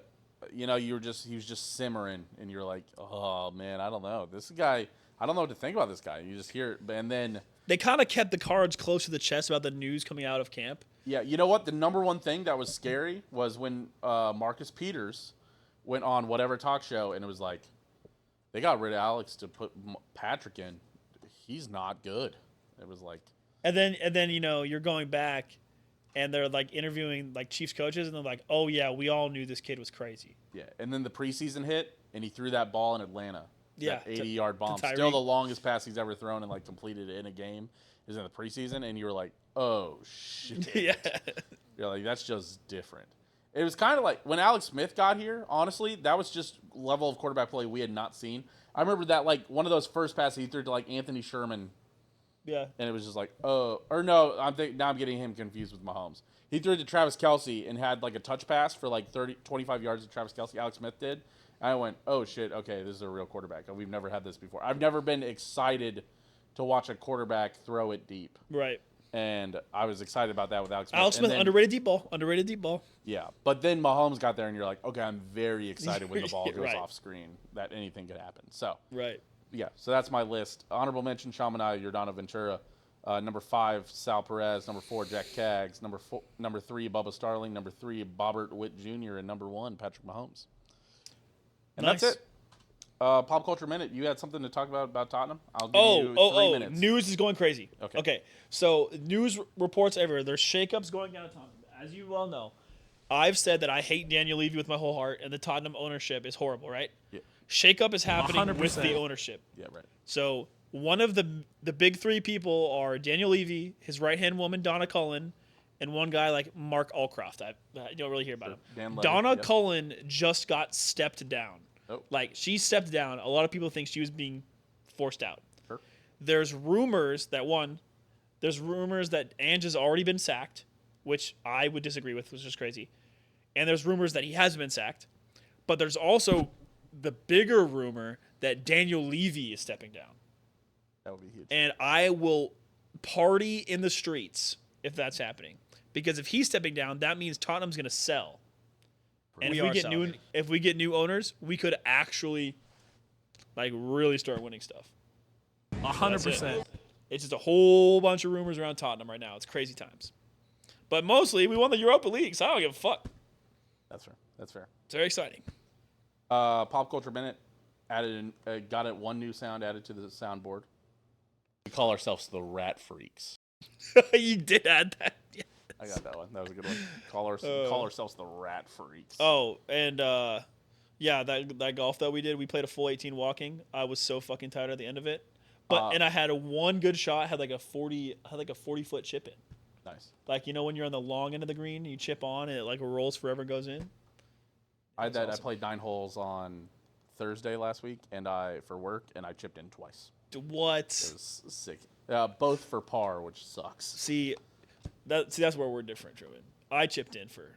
he was just simmering, and you're like, oh man, I don't know. This guy, I don't know what to think about this guy. You just hear it, and then they kind of kept the cards close to the chest about the news coming out of camp. Yeah, you know what? The number 1 thing that was scary was when Marcus Peters went on whatever talk show, and it was like, they got rid of Alex to put Patrick in. He's not good. It was like, and then you're going back. And they're interviewing Chiefs coaches, and they're like, "Oh yeah, we all knew this kid was crazy." Yeah, and then the preseason hit, and he threw that ball in Atlanta. Yeah, that 80-yard bomb, still the longest pass he's ever thrown and completed it in a game. is in the preseason, and you were like, oh shit. Yeah. You're like, that's just different. It was kind of like when Alex Smith got here, honestly, that was just level of quarterback play we had not seen. I remember that, like, one of those first passes he threw to, like, Anthony Sherman. Yeah. And it was just like, oh, or no, now I'm getting him confused with Mahomes. He threw it to Travis Kelce and had, like, a touch pass for, like, 25 yards to Travis Kelce. Alex Smith did. And I went, oh, shit, okay, this is a real quarterback. We've never had this before. I've never been excited to watch a quarterback throw it deep. Right. And I was excited about that with Alex Smith. Alex Smith, then, underrated deep ball. Underrated deep ball. Yeah. But then Mahomes got there, and you're like, okay, I'm very excited when the ball goes Right. off screen that anything could happen. So, Right. yeah, so that's my list. Honorable mention, Shamanai, Yordano Ventura. Number 5, Sal Perez. Number 4, Jack Kaggs. Number 3, Bubba Starling. Number 3, Bobbert Witt Jr. And number 1, Patrick Mahomes. And Nice. that's it. Pop Culture Minute. You had something to talk about Tottenham? I'll give you 3 minutes. News is going crazy. Okay. So news reports everywhere. There's shakeups going down at Tottenham. As you well know, I've said that I hate Daniel Levy with my whole heart, and the Tottenham ownership is horrible, right? Yeah. Shakeup is happening 100%. with the ownership. Yeah, right. So one of the big 3 people are Daniel Levy, his right-hand woman, Donna Cullen, and one guy like Mark Allcroft. I don't really hear about him. Dan Levy, Donna yep. Cullen just got stepped down. Oh. Like, she stepped down. A lot of people think she was being forced out. Sure. There's rumors that Ange has already been sacked, which I would disagree with, which is just crazy. And there's rumors that he hasn't been sacked. But there's also the bigger rumor that Daniel Levy is stepping down. That would be huge. And I will party in the streets if that's happening. Because if he's stepping down, that means Tottenham's going to sell. And if we get new owners, we could actually, like, really start winning stuff. 100%. It's just a whole bunch of rumors around Tottenham right now. It's crazy times. But mostly, we won the Europa League, so I don't give a fuck. That's fair. That's fair. It's very exciting. Pop Culture Minute got it one new sound added to the soundboard. We call ourselves the Rat Freaks. You did add that. Yeah. I got that one. That was a good one. Call ourselves the Rat Freaks. Oh, and yeah, that golf that we did, we played a full 18 walking. I was so fucking tired at the end of it. But and I had one good shot, had like a 40-foot chip in. Nice. Like, you know, when you're on the long end of the green, you chip on and it like rolls forever, goes in. I played 9 holes on Thursday last week for work, and I chipped in twice. What? It was sick. Both for par, which sucks. See, that's where we're different, Truman. I chipped in for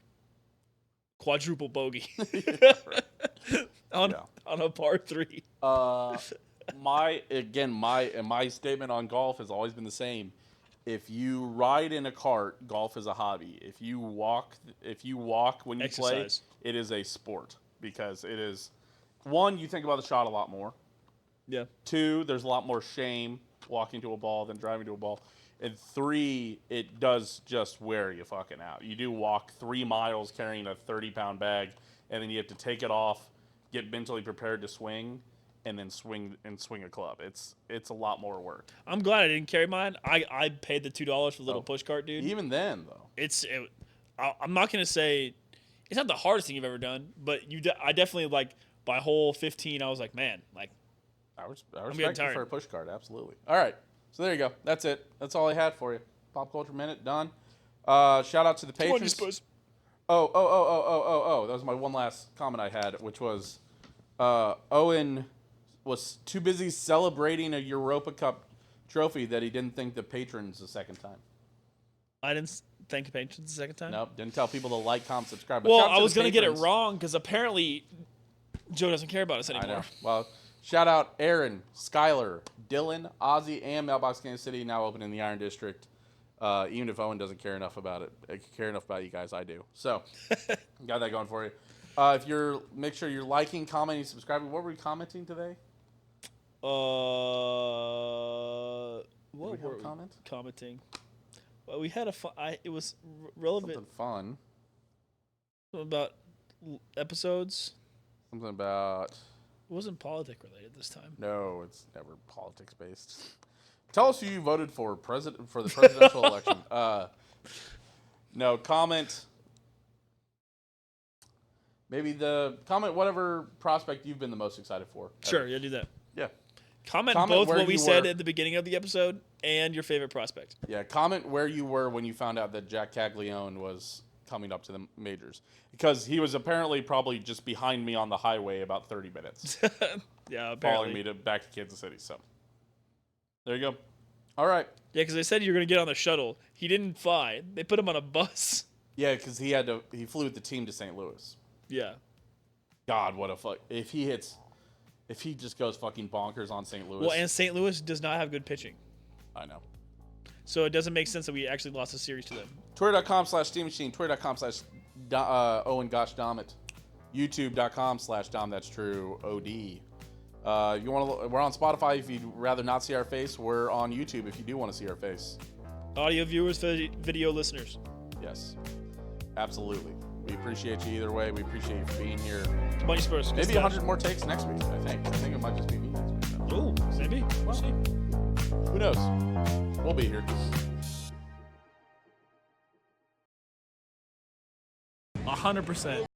quadruple bogey on a par 3. My statement on golf has always been the same. If you ride in a cart, golf is a hobby. If you walk when you Exercise. play, it is a sport because it is. 1, you think about the shot a lot more. Yeah. 2, there's a lot more shame walking to a ball than driving to a ball. And 3, it does just wear you fucking out. You do walk 3 miles carrying a 30-pound bag, and then you have to take it off, get mentally prepared to swing, and then swing a club. It's a lot more work. I'm glad I didn't carry mine. I paid the $2 for the little push cart, dude. Even then, though. I'm not going to say it's not the hardest thing you've ever done, but I definitely, like, by hole 15, I was like, man, like, I respect you tired. for a push cart, absolutely. All right, so there you go. That's it. That's all I had for you. Pop Culture Minute, done. Shout out to the patrons. Oh. That was my one last comment I had, which was Owen was too busy celebrating a Europa Cup trophy that he didn't thank the patrons the second time. I didn't thank the patrons the second time? Nope, didn't tell people to like, comment, subscribe. But Well, shout out I was going to get it wrong because apparently Joe doesn't care about us anymore. I know. Well, shout out Aaron, Skylar, Dylan, Ozzy, and Mailbox Kansas City, now open in the Iron District. Even if Owen doesn't care enough about it, I care enough about you guys, I do. So, got that going for you. Make sure you're liking, commenting, subscribing. What were we commenting today? What were we commenting? Well, we had it was relevant. Something fun. About episodes. Something about. It wasn't politic related this time. No, it's never politics based. Tell us who you voted for the presidential election. No, comment. Maybe comment whatever prospect you've been the most excited for. Sure, yeah, do that. Yeah. Comment Comment both where what we you said were. at the beginning of the episode and your favorite prospect. Yeah, comment where you were when you found out that Jack Caglione was coming up to the majors. Because he was apparently probably just behind me on the highway about 30 minutes. Yeah, apparently. Following me back to Kansas City. So, there you go. All right. Yeah, because they said you were going to get on the shuttle. He didn't fly. They put him on a bus. Yeah, because he flew with the team to St. Louis. Yeah. God, what a fuck. If he just goes fucking bonkers on St. Louis. Well, and St. Louis does not have good pitching. I know. So it doesn't make sense that we actually lost a series to them. Twitter.com/Steam Machine. Twitter.com/Owen Gosh Dammit. YouTube.com/Dom That's True OD. We're on Spotify if you'd rather not see our face. We're on YouTube if you do want to see our face. Audio viewers, video listeners. Yes. Absolutely. We appreciate you either way. We appreciate you for being here. Come on, you Spurs. Maybe 100 more takes next week, I think. I think it might just be me next week. Oh, maybe. We'll see. Who knows? We'll be here. 100%.